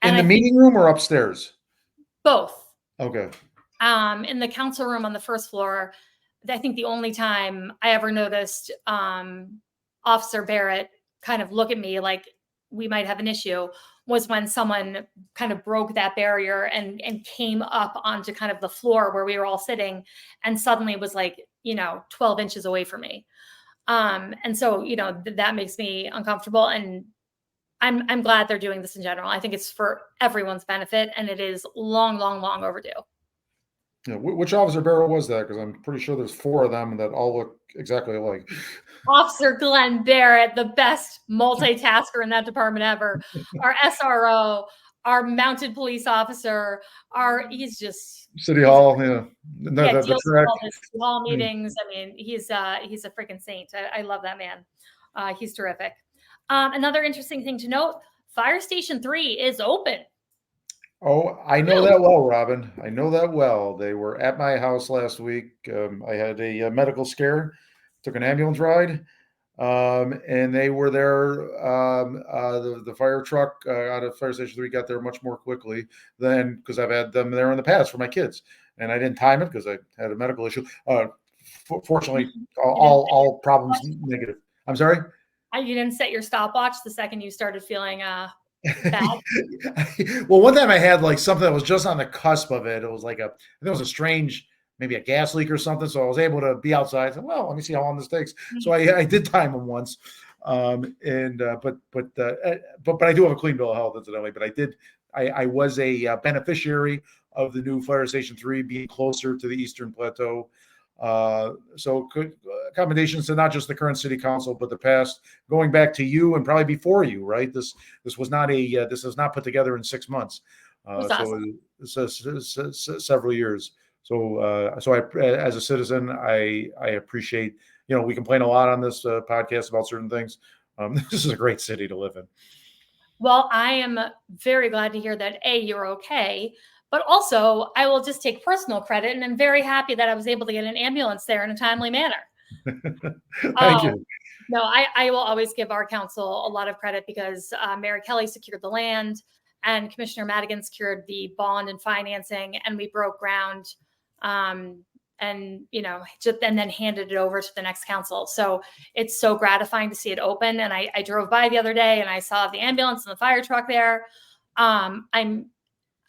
In the meeting room or upstairs? Both. Okay. In the council room on the first floor, I think the only time I ever noticed Officer Barrett kind of look at me like we might have an issue was when someone kind of broke that barrier and came up onto kind of the floor where we were all sitting, and suddenly was like, 12 inches away from me. And so, that makes me uncomfortable. And I'm glad they're doing this in general. I think it's for everyone's benefit, and it is long, long, long overdue. Yeah, which Officer Barrow was that? Because I'm pretty sure there's 4 of them that all look exactly alike. Officer Glenn Barrett, the best multitasker in that department ever. Our SRO, our mounted police officer, he's just City Hall, yeah. The deals with track. all the city hall meetings. I mean, he's a freaking saint. I love that man. He's terrific. Another interesting thing to note: Fire Station 3 is open. Oh, I know that well, Robin. I know that well. They were at my house last week. I had a medical scare, took an ambulance ride, and they were there. The fire truck out of Fire Station 3 got there much more quickly than, because I've had them there in the past for my kids, and I didn't time it because I had a medical issue. Fortunately, all problems negative. I'm sorry? You didn't set your stopwatch the second you started feeling bad? Well, one time I had like something that was just on the cusp of it. It was like I think it was a strange, maybe a gas leak or something. So I was able to be outside. I said, well, let me see how long this takes. So I did time them once. But I do have a clean bill of health, incidentally. But I was a beneficiary of the new Fire Station 3 being closer to the Eastern Plateau. So accommodations to not just the current city council, but the past, going back to you and probably before you, right? This was not this was not put together in 6 months. Awesome. So it's several years. So I, as a citizen, I appreciate, we complain a lot on this podcast about certain things. This is a great city to live in. Well, I am very glad to hear that you're okay. But also, I will just take personal credit, and I'm very happy that I was able to get an ambulance there in a timely manner. Thank you. No, I will always give our council a lot of credit, because Mayor Kelly secured the land, and Commissioner Madigan secured the bond and financing, and we broke ground, and then handed it over to the next council. So it's so gratifying to see it open. And I drove by the other day and I saw the ambulance and the fire truck there.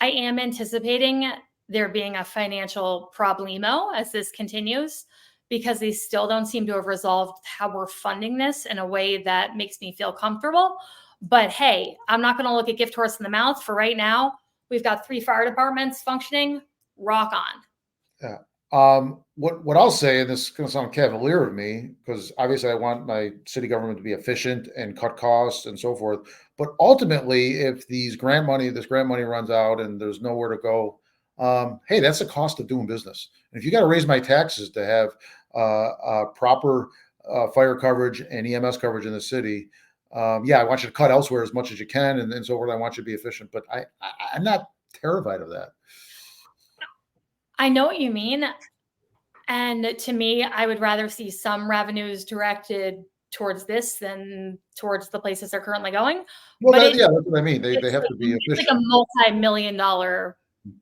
I am anticipating there being a financial problemo as this continues, because they still don't seem to have resolved how we're funding this in a way that makes me feel comfortable. But hey, I'm not going to look a gift horse in the mouth. For right now, we've got 3 fire departments functioning. Rock on. Yeah. What I'll say, and this is going to sound cavalier of me, because obviously I want my city government to be efficient and cut costs and so forth. But ultimately, if this grant money runs out and there's nowhere to go, hey, that's the cost of doing business. And if you got to raise my taxes to have proper fire coverage and EMS coverage in the city, I want you to cut elsewhere as much as you can, and so forth. I want you to be efficient, but I'm not terrified of that. I know what you mean. And to me, I would rather see some revenues directed towards this than towards the places they're currently going. Well, that's what I mean. They have to be efficient. It's like a multi-million-dollar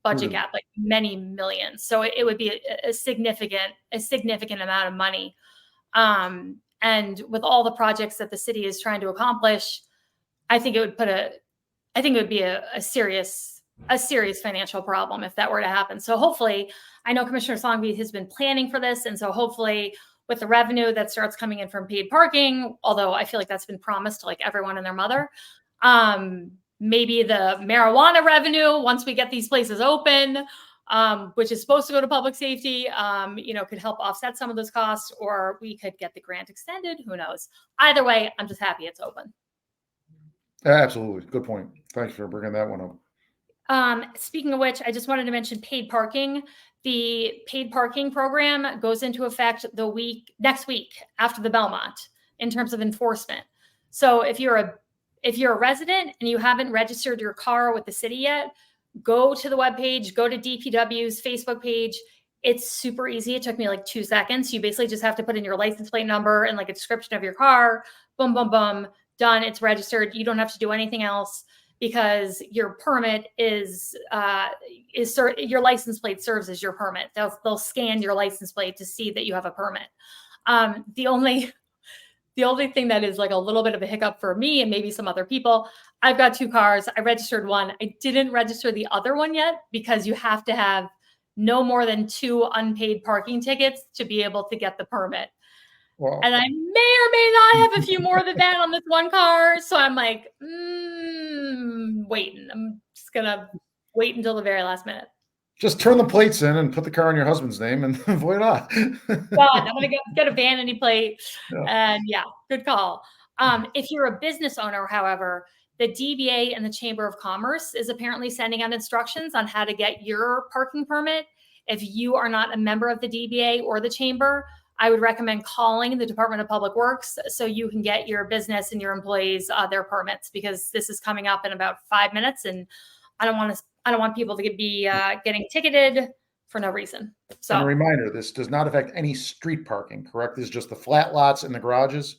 budget gap, like many millions. So it would be a significant amount of money. And with all the projects that the city is trying to accomplish, I think it would be a serious financial problem if that were to happen. So hopefully, I know Commissioner Songby has been planning for this. And so hopefully, with the revenue that starts coming in from paid parking, although I feel like that's been promised to like everyone and their mother, maybe the marijuana revenue, once we get these places open, which is supposed to go to public safety, could help offset some of those costs, or we could get the grant extended. Who knows? Either way, I'm just happy it's open. Absolutely. Good point. Thanks for bringing that one up. Speaking of which, I just wanted to mention paid parking. The paid parking program goes into effect next week after the Belmont in terms of enforcement. So if you're a resident and you haven't registered your car with the city yet, go to the webpage, go to DPW's Facebook page. It's super easy. It took me like 2 seconds. You basically just have to put in your license plate number and like a description of your car. Boom, boom, boom. Done. It's registered. You don't have to do anything else, because your permit is your license plate serves as your permit. They'll scan your license plate to see that you have a permit. The The only thing that is like a little bit of a hiccup for me and maybe some other people, I've got 2 cars. I registered one. I didn't register the other one yet because you have to have no more than 2 unpaid parking tickets to be able to get the permit. Well, And I may or may not have a few more than that on this one car. So I'm like, waiting. I'm just going to wait until the very last minute. just turn the plates in and put the car in your husband's name and voila. God, I'm going to get a vanity plate. Yeah. And yeah, good call. If you're a business owner, however, the DBA and the Chamber of Commerce is apparently sending out instructions on how to get your parking permit. If you are not a member of the DBA or the Chamber, I would recommend calling the Department of Public Works so you can get your business and your employees their permits, because this is coming up in about 5 minutes, and I don't want people to be getting ticketed for no reason. So, and a reminder: this does not affect any street parking. Correct? This is just the flat lots and the garages.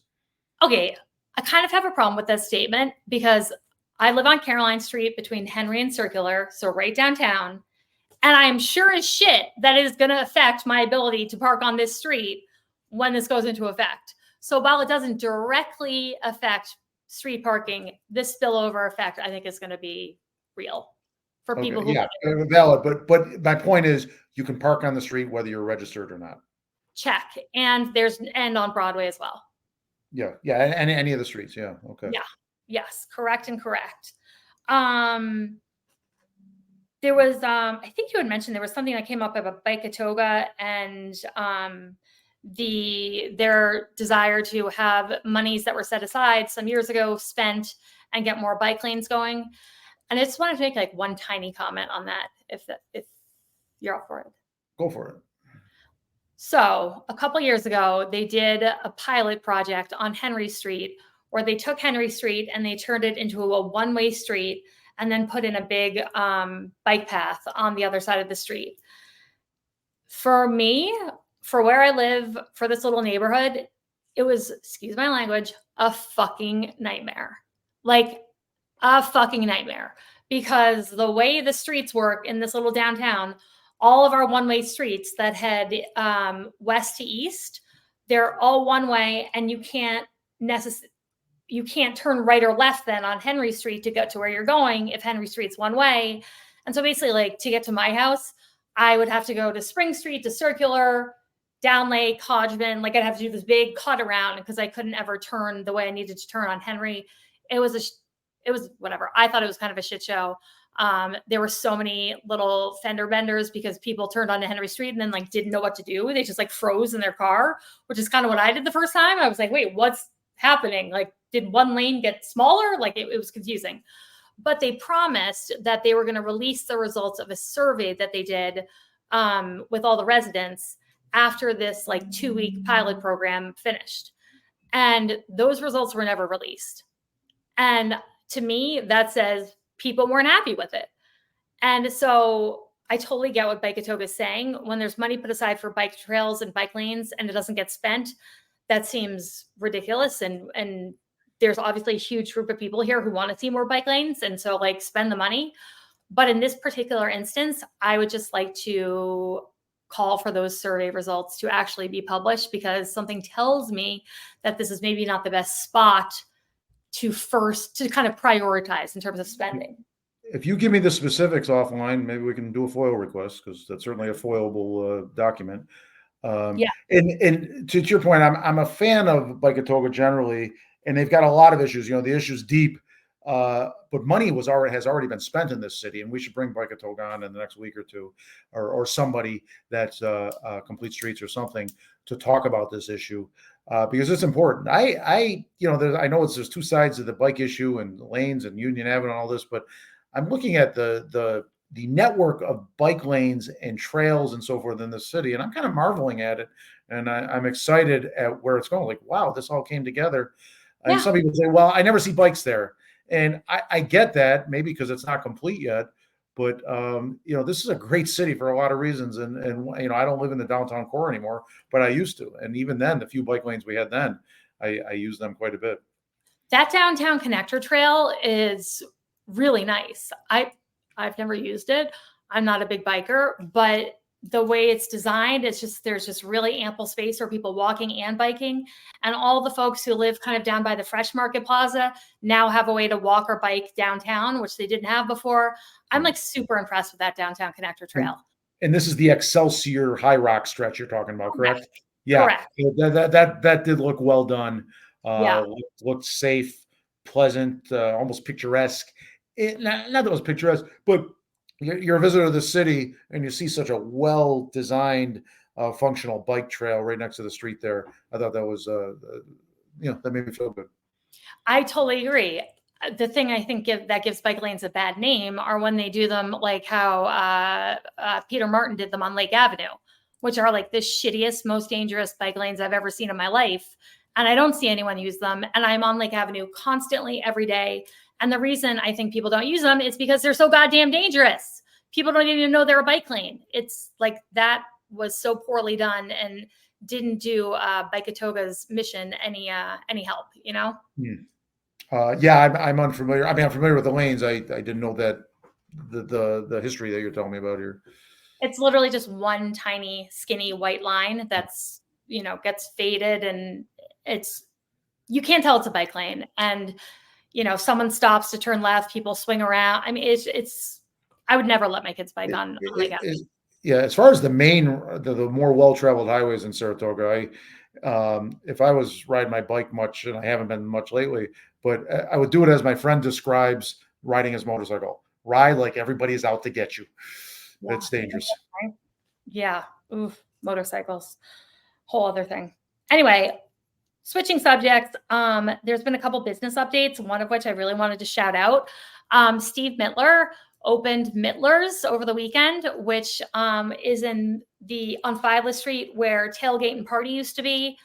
Okay, I kind of have a problem with this statement because I live on Caroline Street between Henry and Circular, so right downtown. And I am sure as shit that it is going to affect my ability to park on this street when this goes into effect. So while it doesn't directly affect street parking, this spillover effect, I think, is going to be real for people who valid. But my point is, you can park on the street whether you're registered or not. check. And on Broadway as well. Yeah, and any of the streets. Yeah, okay. Yeah, yes, correct. There was, I think you had mentioned there was something that came up about Bike-A-Toga and their desire to have monies that were set aside some years ago spent and get more bike lanes going. And I just wanted to make like one tiny comment on that, if you're up for it. Go for it. So a couple years ago, they did a pilot project on Henry Street where they took Henry Street and they turned it into a one-way street and then put in a big bike path on the other side of the street. For me, for where I live, for this little neighborhood, it was, excuse my language, a fucking nightmare. Like a fucking nightmare. Because the way the streets work in this little downtown, all of our one-way streets that head west to east, they're all one way, and you can't turn right or left then on Henry Street to get to where you're going if Henry Street's one way. And so basically, like, to get to my house, I would have to go to Spring Street, to Circular, down Lake, Hodgman. Like, I'd have to do this big cut around because I couldn't ever turn the way I needed to turn on Henry. It was whatever. I thought it was kind of a shit show. There were so many little fender benders because people turned onto Henry Street and then like didn't know what to do. They just like froze in their car, which is kind of what I did the first time. I was like, wait, what's happening? Like, did one lane get smaller? Like it was confusing. But they promised that they were going to release the results of a survey that they did with all the residents after this like 2-week pilot program finished. And those results were never released. And to me, that says people weren't happy with it. And so I totally get what Bike-A-Toga is saying. When there's money put aside for bike trails and bike lanes and it doesn't get spent, that seems ridiculous. And there's obviously a huge group of people here who want to see more bike lanes. And so like spend the money. But in this particular instance, I would just like to call for those survey results to actually be published, because something tells me that this is maybe not the best spot to kind of prioritize in terms of spending. If you give me the specifics offline, maybe we can do a FOIL request, because that's certainly a FOILable document. Yeah. And to your point, I'm a fan of Bike-A-Toga generally, and they've got a lot of issues. You know, the issue's deep, but money has already been spent in this city, and we should bring Bike-A-Toga on in the next week or two, or somebody that's Complete Streets or something, to talk about this issue. Because it's important. I know there's 2 sides of the bike issue and lanes and Union Avenue and all this, but I'm looking at the network of bike lanes and trails and so forth in the city, and I'm kind of marveling at it, and I'm excited at where it's going. Like, wow, this all came together. And Yeah. some people say, well, I never see bikes there, and I get that, maybe because it's not complete yet. But this is a great city for a lot of reasons, and I don't live in the downtown core anymore, but I used to, and even then, the few bike lanes we had then, I used them quite a bit. That downtown connector trail is really nice. I've never used it. I'm not a big biker, but the way it's designed, there's just really ample space for people walking and biking. And all the folks who live kind of down by the Fresh Market Plaza now have a way to walk or bike downtown, which they didn't have before. I'm like super impressed with that downtown connector trail. And this is the Excelsior High Rock stretch you're talking about, correct? Yeah. Correct. That did look well done. Yeah. Looked safe, pleasant, almost picturesque. Not that it was picturesque, but you're a visitor to the city and you see such a well-designed, functional bike trail right next to the street there. I thought that was, that made me feel good. I totally agree. The thing I think that gives bike lanes a bad name are when they do them like how Peter Martin did them on Lake Avenue, which are like the shittiest, most dangerous bike lanes I've ever seen in my life. And I don't see anyone use them. And I'm on Lake Avenue constantly every day. And the reason I think people don't use them is because they're so goddamn dangerous. People don't even know they're a bike lane. It's like that was so poorly done and didn't do Biketoga's mission any help, you know? I'm unfamiliar. I mean, I'm familiar with the lanes. I didn't know that the history that you're telling me about here. It's literally just one tiny skinny white line that's, gets faded, and you can't tell it's a bike lane. And, someone stops to turn left, people swing around. I mean, I would never let my kids bike on Lake Avenue. Yeah. As far as the more well-traveled highways in Saratoga, if I was riding my bike much, and I haven't been much lately, but I would do it as my friend describes riding his motorcycle. Ride like everybody's out to get you. Yeah, it's dangerous. Yeah. Oof, motorcycles. Whole other thing. Anyway, switching subjects, there's been a couple business updates, one of which I really wanted to shout out. Steve Mittler opened Mittler's over the weekend, which is on Fiveless Street where Tailgate and Party used to be,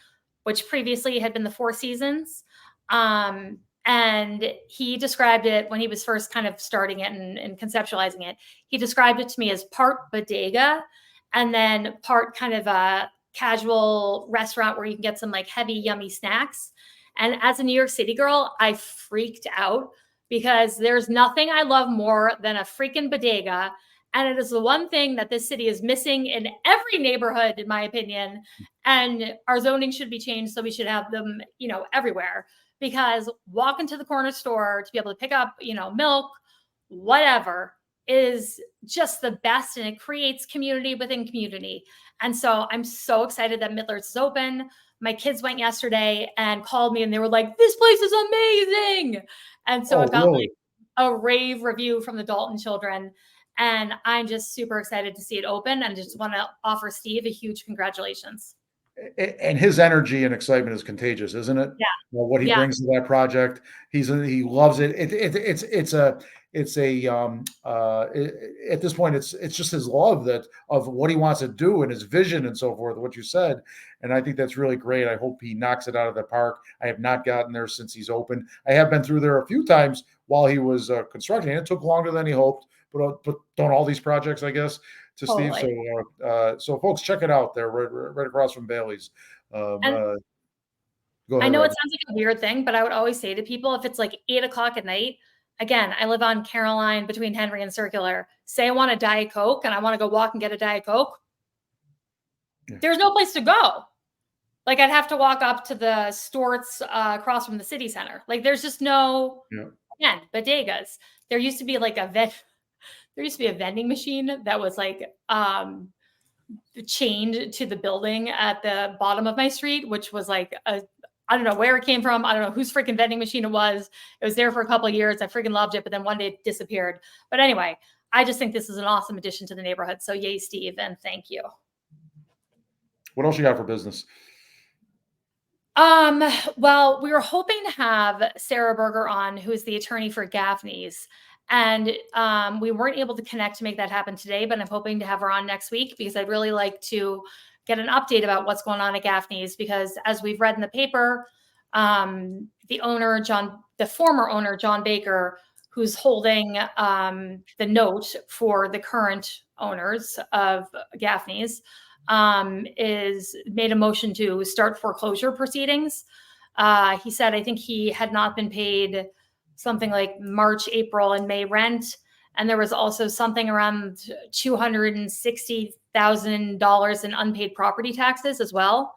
which previously had been the Four Seasons. And he described it when he was first kind of starting it and conceptualizing it. He described it to me as part bodega and then part kind of a casual restaurant where you can get some like heavy, yummy snacks. And as a New York City girl, I freaked out because there's nothing I love more than a freaking bodega. And it is the one thing that this city is missing in every neighborhood, in my opinion. And our zoning should be changed so we should have them, everywhere. Because walking to the corner store to be able to pick up, milk, whatever, is just the best. And it creates community within community. And so I'm so excited that Mittler's is open. My kids went yesterday and called me and they were like, this place is amazing. And so I've got like a rave review from the Dalton children. And I'm just super excited to see it open and just want to offer Steve a huge congratulations. And his energy and excitement is contagious, isn't it? Yeah. Well, what he brings to that project, he loves it. At this point, it's just his love of what he wants to do and his vision and so forth, what you said. And I think that's really great. I hope he knocks it out of the park. I have not gotten there since he's opened. I have been through there a few times while he was constructing. It took longer than he hoped, but don't all these projects, I guess, to Steve. So folks, check it out. They're right across from Bailey's. Go ahead, I know it sounds like a weird thing, but I would always say to people, if it's like 8:00 at night, again, I live on Caroline between Henry and Circular. Say I want a Diet Coke and I want to go walk and get a Diet Coke. Yeah. There's no place to go. Like I'd have to walk up to the Storts across from the city center. Like there's just no, again, bodegas. There used to be like a vending machine that was like chained to the building at the bottom of my street, which was like I don't know where it came from. I don't know whose freaking vending machine it was. It was there for a couple of years. I freaking loved it, but then one day it disappeared. But anyway, I just think this is an awesome addition to the neighborhood. So yay, Steve, and thank you. What else you got for business? Well, we were hoping to have Sarah Berger on, who is the attorney for Gaffney's. And we weren't able to connect to make that happen today, but I'm hoping to have her on next week because I'd really like to get an update about what's going on at Gaffney's, because as we've read in the paper, the former owner, John Baker, who's holding the note for the current owners of Gaffney's, is made a motion to start foreclosure proceedings. He said, I think he had not been paid something like March, April, and May rent. And there was also something around $260,000 $100,000 in unpaid property taxes as well.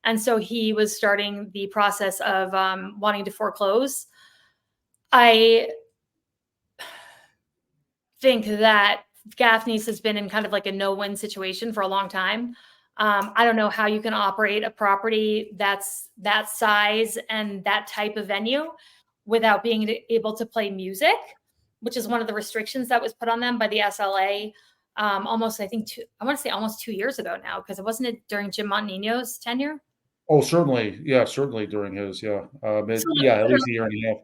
And so he was starting the process of wanting to foreclose. I think that Gaffney's has been in kind of like a no-win situation for a long time. I don't know how you can operate a property that's that size and that type of venue without being able to play music, which is one of the restrictions that was put on them by the SLA. Almost, I want to say almost 2 years ago now, because it wasn't it during Jim Montanino's tenure. Oh, certainly. Yeah, certainly during his, yeah. So, Yeah, at least a year and a half.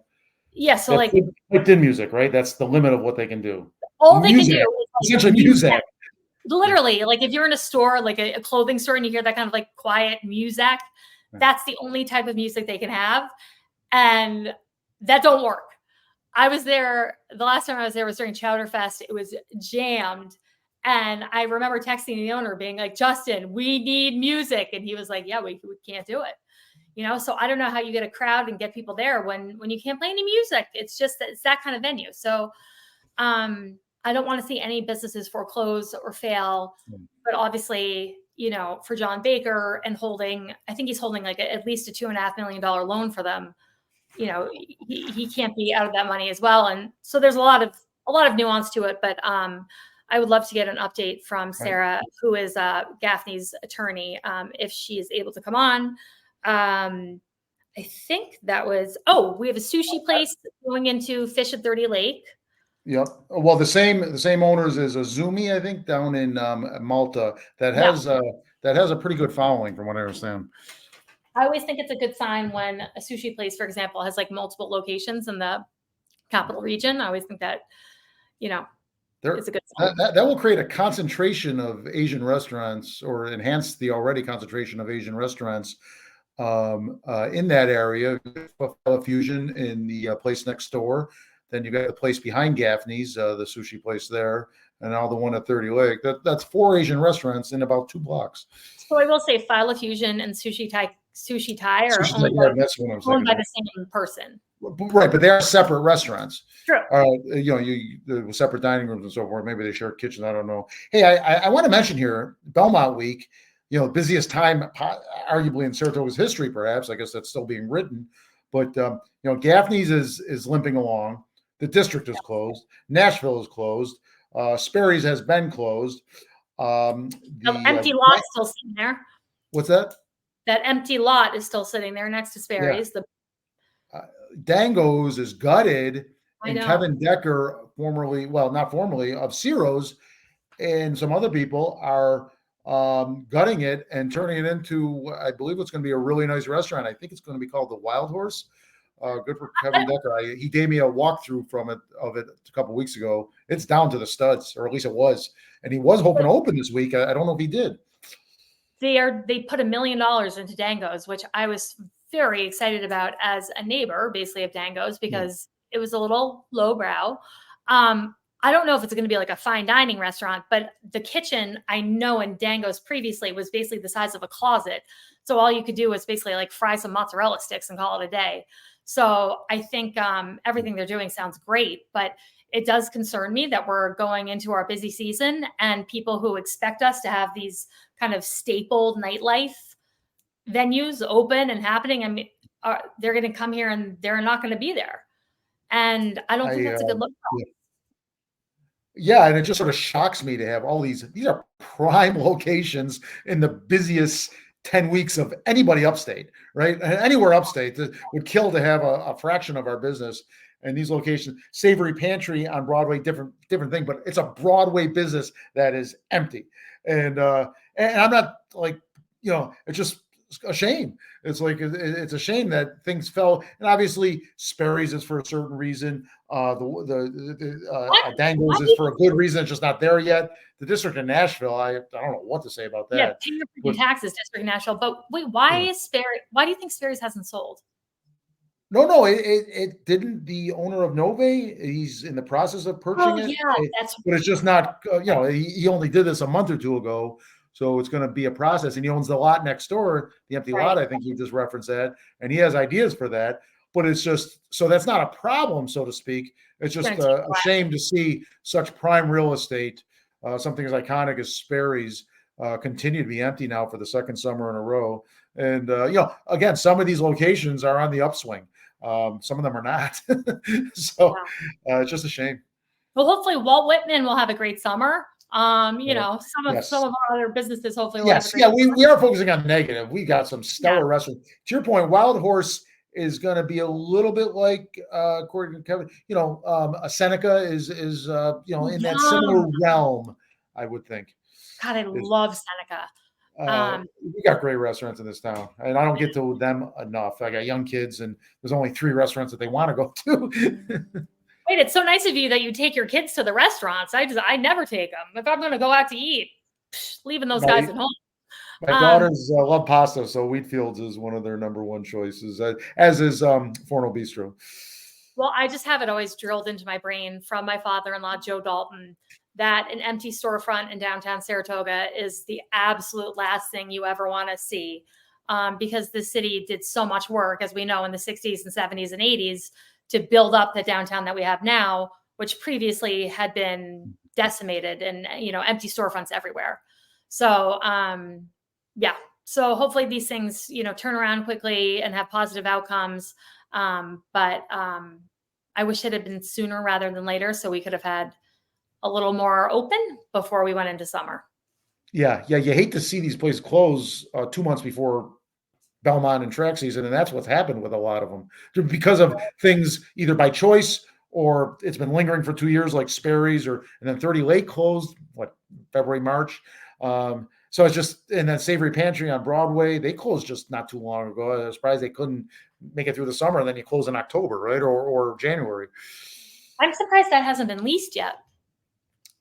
Yeah, so That's like within music, right? That's the limit of what they can do. all they can do Music, is like essentially music. Literally, like if you're in a store, like a clothing store, and you hear that kind of like quiet music, that's the only type of music they can have. And that don't work. I was there, the last time I was there was during Chowder Fest. It was jammed. And I remember texting the owner being like, Justin, we need music. And he was like, yeah, we can't do it. You know, so I don't know how you get a crowd and get people there when you can't play any music. It's just that it's that kind of venue. So I don't want to see any businesses foreclose or fail. But obviously, you know, for John Baker and I think he's holding like at least a $2.5 million loan for them. You know, he can't be out of that money as well. And so there's a lot of nuance to it. But I would love to get an update from Sarah, who is Gaffney's attorney, if she is able to come on. I think that was, we have a sushi place going into Fish at 30 Lake. Yep. Well, the same owners as Azumi, I think, down in Malta, that has a pretty good following, from what I understand. I always think it's a good sign when a sushi place, for example, has like multiple locations in the capital region. I always think that, you know, it's a good sign. That will create a concentration of Asian restaurants, or enhance the already concentration of Asian restaurants in that area. Fusion in the place next door. Then you got the place behind Gaffney's, the sushi place there, and now the one at 30 Lake. That's 4 Asian restaurants in about 2 blocks. So I will say Phyla Fusion and Sushi Thai are owned by the same person. Right, but they are separate restaurants. True. You know, the separate dining rooms and so forth. Maybe they share kitchens. I don't know. Hey, I want to mention here, Belmont Week, you know, busiest time arguably in Saratoga's history, perhaps. I guess that's still being written. But, you know, Gaffney's is limping along. The district is closed. Nashville is closed. Sperry's has been closed. The empty lot still sitting there. What's that? That empty lot is still sitting there next to Sperry's. Yeah. Dango's is gutted, and Kevin Decker, not formerly, of Ciro's, and some other people are gutting it and turning it into, I believe it's going to be a really nice restaurant. I think it's going to be called the Wild Horse. Good for Kevin Decker. He gave me a walkthrough of it a couple of weeks ago. It's down to the studs, or at least it was. And he was hoping to open this week. I don't know if he did. They put $1 million into Dango's, which I was very excited about as a neighbor, basically, of Dango's, because it was a little lowbrow. I don't know if it's going to be like a fine dining restaurant, but the kitchen, I know in Dango's previously was basically the size of a closet. So all you could do was basically like fry some mozzarella sticks and call it a day. So I think everything they're doing sounds great, but it does concern me that we're going into our busy season, and people who expect us to have these kind of staple nightlife venues open and happening, I mean, they're going to come here and they're not going to be there. And I don't think that's a good look. Yeah, and it just sort of shocks me to have all these are prime locations in the busiest 10 weeks of anybody upstate, right? Anywhere upstate would kill to have a fraction of our business. And these locations, Savory Pantry on Broadway, different thing, but it's a Broadway business that is empty. And I'm not like, you know, it's just a shame. It's like, it's a shame that things fell. And obviously Sperry's is for a certain reason. Dango's is for a good reason. It's just not there yet. The district in Nashville, I don't know what to say about that. Yeah, pay your taxes, district in Nashville. But wait, why do you think Sperry's hasn't sold? No, it didn't. The owner of Nove, he's in the process of purchasing it. Yeah, but it's just not, you know, he only did this a month or two ago. So it's going to be a process, and he owns the lot next door, the empty lot. I think you just referenced that, and he has ideas for that, but it's just, so that's not a problem, so to speak. It's just a shame to see such prime real estate, something as iconic as Sperry's, continue to be empty now for the second summer in a row. And again, some of these locations are on the upswing. Some of them are not. So it's just a shame. Well, hopefully Walt Whitman will have a great summer. Yes. Some of our other businesses hopefully will have a Yes, great yeah, summer. we are focusing on negative. We got some stellar restaurants. To your point, Wild Horse is going to be a little bit like, according to Kevin, a Seneca is in that similar realm, I would think. God, I love Seneca. We got great restaurants in this town, and I don't get to them enough. I got young kids, and there's only 3 restaurants that they want to go to. Wait, it's so nice of you that you take your kids to the restaurants. I never take them. If I'm going to go out to eat, leaving those guys at home. My daughters love pasta, so Wheatfields is one of their number one choices, as is Forno Bistro. Well, I just have it always drilled into my brain from my father-in-law, Joe Dalton, that an empty storefront in downtown Saratoga is the absolute last thing you ever want to see, because the city did so much work, as we know, in the 60s and 70s and 80s to build up the downtown that we have now, which previously had been decimated and, empty storefronts everywhere. So, so hopefully these things, turn around quickly and have positive outcomes. But I wish it had been sooner rather than later, so we could have had a little more open before we went into summer. Yeah. You hate to see these places close 2 months before Belmont and track season, and that's what's happened with a lot of them because of things either by choice or it's been lingering for 2 years, like Sperry's, and then 30 Lake closed February, March. So it's just, and then Savory Pantry on Broadway, they closed just not too long ago. I was surprised they couldn't make it through the summer, and then you close in October, right, or January. I'm surprised that hasn't been leased yet.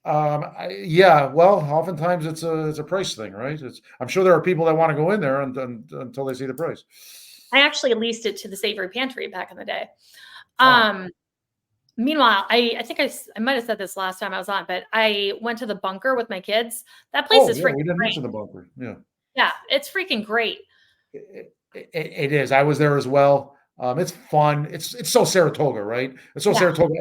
Well, oftentimes it's a price thing, right? I'm sure there are people that want to go in there until they see the price. I actually leased it to the Savory Pantry back in the day. Meanwhile, I think I might have said this last time I was on, but I went to the Bunker with my kids. That place is freaking we didn't great. mention the Bunker. Yeah, it's freaking great. It is. I was there as well. It's fun. It's so Saratoga, right? It's so Saratoga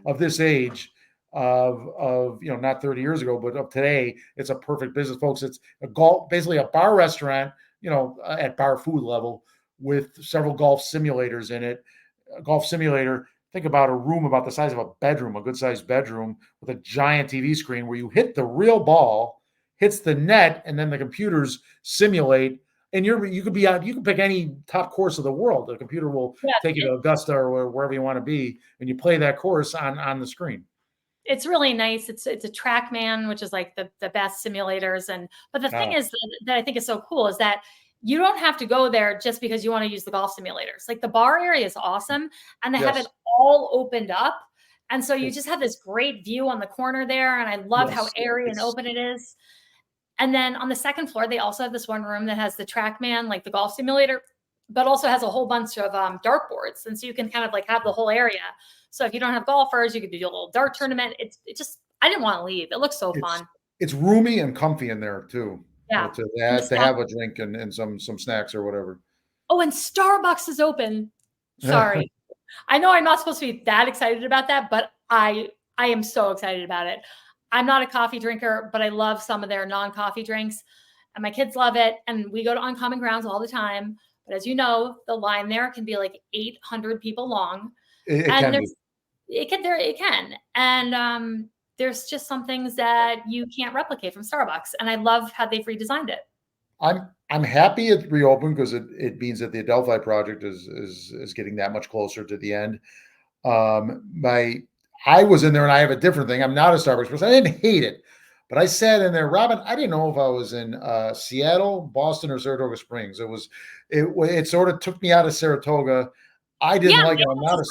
of this age. Of not 30 years ago, but of today, it's a perfect business, folks. It's basically a bar restaurant, at bar food level with several golf simulators in it. A golf simulator, think about a room about the size of a bedroom, a good sized bedroom with a giant TV screen where you hit the real ball, hits the net, and then the computers simulate. And you can pick any top course of the world. The computer will take you to Augusta or wherever you want to be, and you play that course on the screen. It's really nice. It's a TrackMan, which is like the best simulators. But the thing is that I think is so cool is that you don't have to go there just because you want to use the golf simulators. Like the bar area is awesome, and they have it all opened up. And so you just have this great view on the corner there. And I love how airy and open it is. And then on the second floor, they also have this one room that has the TrackMan, like the golf simulator, but also has a whole bunch of dartboards. And so you can kind of like have the whole area. So if you don't have golfers, you could do a little dart tournament. I didn't want to leave. It looks so fun. It's roomy and comfy in there too. Yeah. To have a drink and some snacks or whatever. Oh, and Starbucks is open. Sorry. I know I'm not supposed to be that excited about that, but I am so excited about it. I'm not a coffee drinker, but I love some of their non-coffee drinks. And my kids love it. And we go to Uncommon Grounds all the time. But as you know, the line there can be like 800 people long. It can. And there's just some things that you can't replicate from Starbucks. And I love how they've redesigned it. I'm happy it reopened because it means that the Adelphi project is getting that much closer to the end. I was in there and I have a different thing. I'm not a Starbucks person. I didn't hate it, but I sat in there, Robin. I didn't know if I was in Seattle, Boston, or Saratoga Springs. It sort of took me out of Saratoga. I didn't like it. I'm not a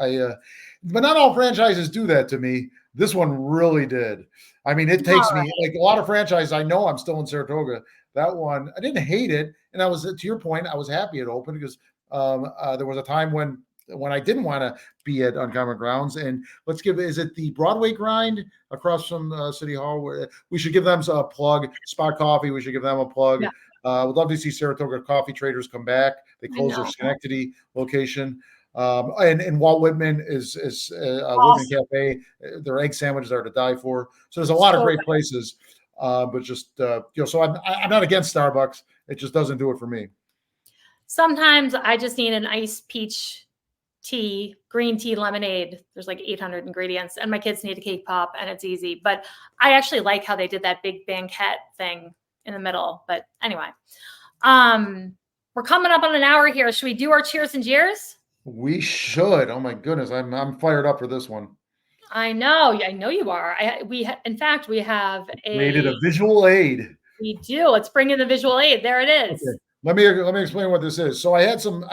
Starbucks. But not all franchises do that to me. This one really did. I mean, it takes me like a lot of franchises. I know I'm still in Saratoga. That one, I didn't hate it, and I was, to your point, I was happy it opened because there was a time when I didn't want to be at Uncommon Grounds. And is it the Broadway Grind across from City Hall? Where we should give them a plug. Spot Coffee, we should give them a plug. Yeah. Would love to see Saratoga Coffee Traders come back. They closed their Schenectady location. And Walt Whitman is awesome. Whitman Cafe. Their egg sandwiches are to die for. So there's a lot of great places. But just so I'm not against Starbucks. It just doesn't do it for me. Sometimes I just need an iced peach tea, green tea, lemonade. There's like 800 ingredients, and my kids need a cake pop, and it's easy. But I actually like how they did that big banquette thing in the middle. But anyway, we're coming up on an hour here. Should we do our cheers and jeers? We should. Oh my goodness, I'm fired up for this one. I know you are. In fact, we have Created a visual aid. We do. Let's bring in the visual aid. There it is. Okay. Let me explain what this is. So I had some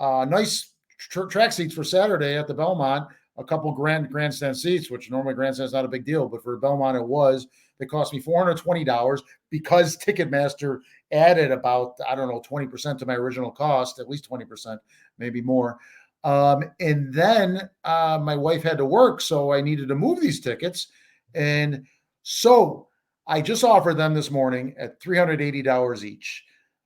nice track seats for Saturday at the Belmont. A couple grandstand seats, which normally grandstand's not a big deal, but for Belmont it was. They cost me $420 because Ticketmaster added about 20% to my original cost, at least 20%, maybe more. And then my wife had to work, so I needed to move these tickets, and so I just offered them this morning at $380 each.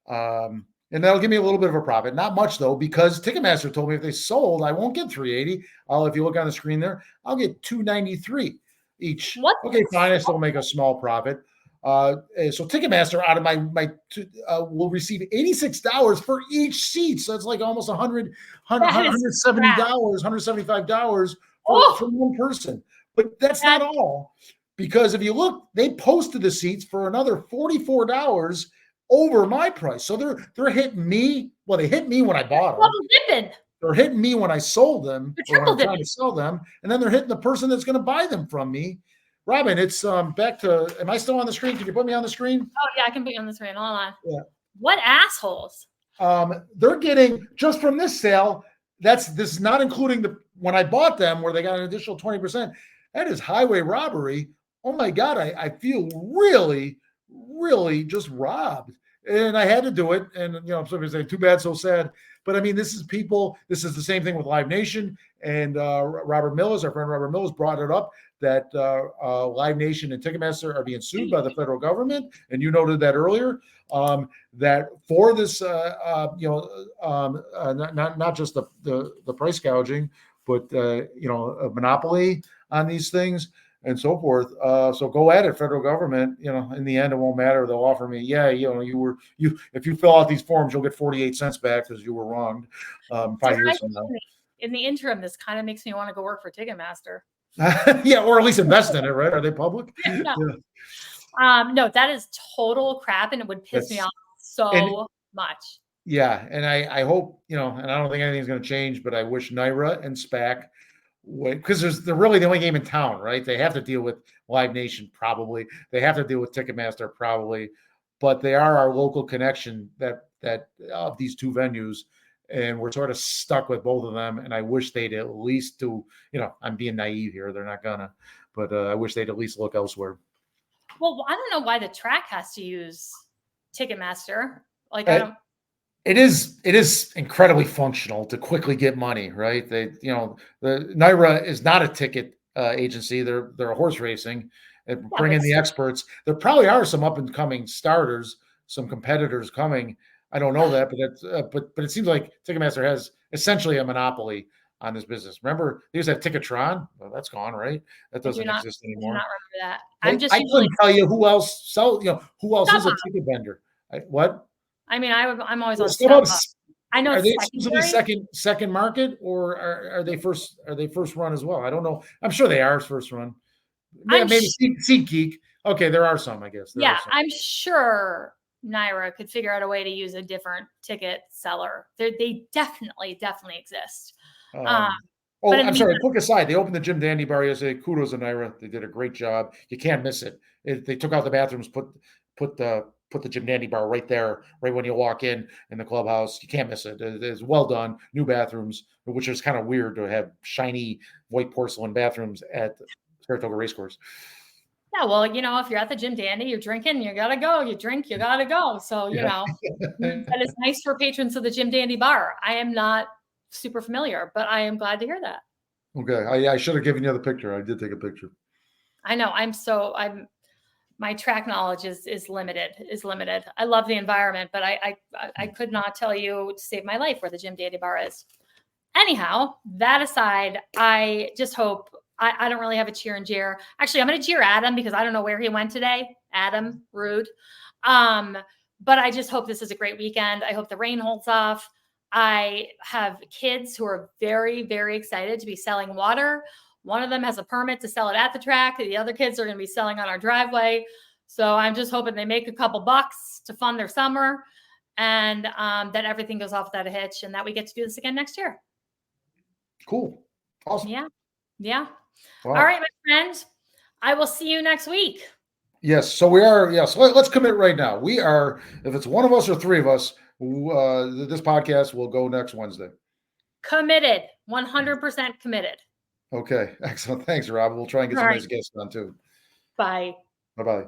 And that'll give me a little bit of a profit. Not much, though, because Ticketmaster told me if they sold, I won't get $380. If you look on the screen there, I'll get $293 each. What? Okay, fine. I still make a small profit. So Ticketmaster out of my will receive $86 for each seat. So it's like almost $170, $175 for one person. But that's not all. Because if you look, they posted the seats for another $44 over my price. So they're hitting me. Well, they hit me when I bought them. They're hitting me when I sold them, or when I'm trying to sell them, and then they're hitting the person that's going to buy them from me. Robin, it's back to. Am I still on the screen? Can you put me on the screen? Oh yeah, I can put you on the screen. Hold on. Yeah. What assholes? They're getting just from this sale. This is not including when I bought them, where they got an additional 20%. That is highway robbery. Oh my God, I feel really, really just robbed. And I had to do it. And, somebody saying, too bad, so sad. But I mean, this is the same thing with Live Nation. And our friend Robert Mills brought it up that Live Nation and Ticketmaster are being sued by the federal government. And you noted that earlier, that for this, not just the price gouging, but, a monopoly on these things and so forth. So go at it, federal government. In the end, it won't matter. They'll offer me, if you fill out these forms, you'll get 48 cents back because you were wronged 5 years from now. In the interim, this kind of makes me want to go work for Ticketmaster. Yeah, or at least invest in it, right? Are they public? No. No, that is total crap, and it would piss me off so much. Yeah, and I hope, and I don't think anything's going to change, but I wish NYRA and SPAC, because they're really the only game in town, right? They have to deal with Live Nation, probably. They have to deal with Ticketmaster, probably. But they are our local connection that of these two venues, and we're sort of stuck with both of them. And I wish they'd at least do, I'm being naive here. They're not gonna, but I wish they'd at least look elsewhere. Well, I don't know why the track has to use Ticketmaster. It is incredibly functional to quickly get money, right? The NYRA is not a ticket agency. They're a horse racing and bring in the experts. There probably are some up and coming starters, some competitors coming. I don't know that, but that's but it seems like Ticketmaster has essentially a monopoly on this business. Remember, they used to have Ticketron. Well, that's gone, right? That doesn't exist anymore. I do not remember that. I couldn't tell you who else who else is a ticket vendor. What? I mean, I'm always on StubHub. I know. Are they exclusively second market, or are they first? Are they first run as well? I don't know. I'm sure they are first run. Maybe SeatGeek. Okay, there are some, I guess. I'm sure NYRA could figure out a way to use a different ticket seller. They definitely exist. I'm sorry. Quick aside, they opened the Jim Dandy Bar yesterday. Kudos to NYRA. They did a great job. You can't miss it. They took out the bathrooms, put the Jim Dandy Bar right there, right when you walk in the clubhouse. You can't miss it. It's well done. New bathrooms, which is kind of weird to have shiny white porcelain bathrooms at Saratoga Racecourse. Yeah, well, if you're at the Jim Dandy, you're drinking, you gotta go. You drink, you gotta go. So, that is nice for patrons of the Jim Dandy Bar. I am not super familiar, but I am glad to hear that. Okay, I should have given you the picture. I did take a picture. I know. My track knowledge is limited. I love the environment, but I could not tell you to save my life where the Jim Dandy Bar is. Anyhow, that aside, I just hope I don't really have a cheer and jeer. Actually, I'm going to jeer Adam because I don't know where he went today. Adam, rude. But I just hope this is a great weekend. I hope the rain holds off. I have kids who are very, very excited to be selling water. One of them has a permit to sell it at the track. The other kids are going to be selling on our driveway. So I'm just hoping they make a couple bucks to fund their summer, and that everything goes off without a hitch, and that we get to do this again next year. Cool. Awesome. Yeah. Yeah. Wow. All right, my friend. I will see you next week. Yes. So we are. Yes. Let's commit right now. We are. If it's one of us or three of us, this podcast will go next Wednesday. Committed. 100% committed. Okay. Excellent. Thanks, Rob. We'll try and get some nice guests on too. Bye. Bye-bye.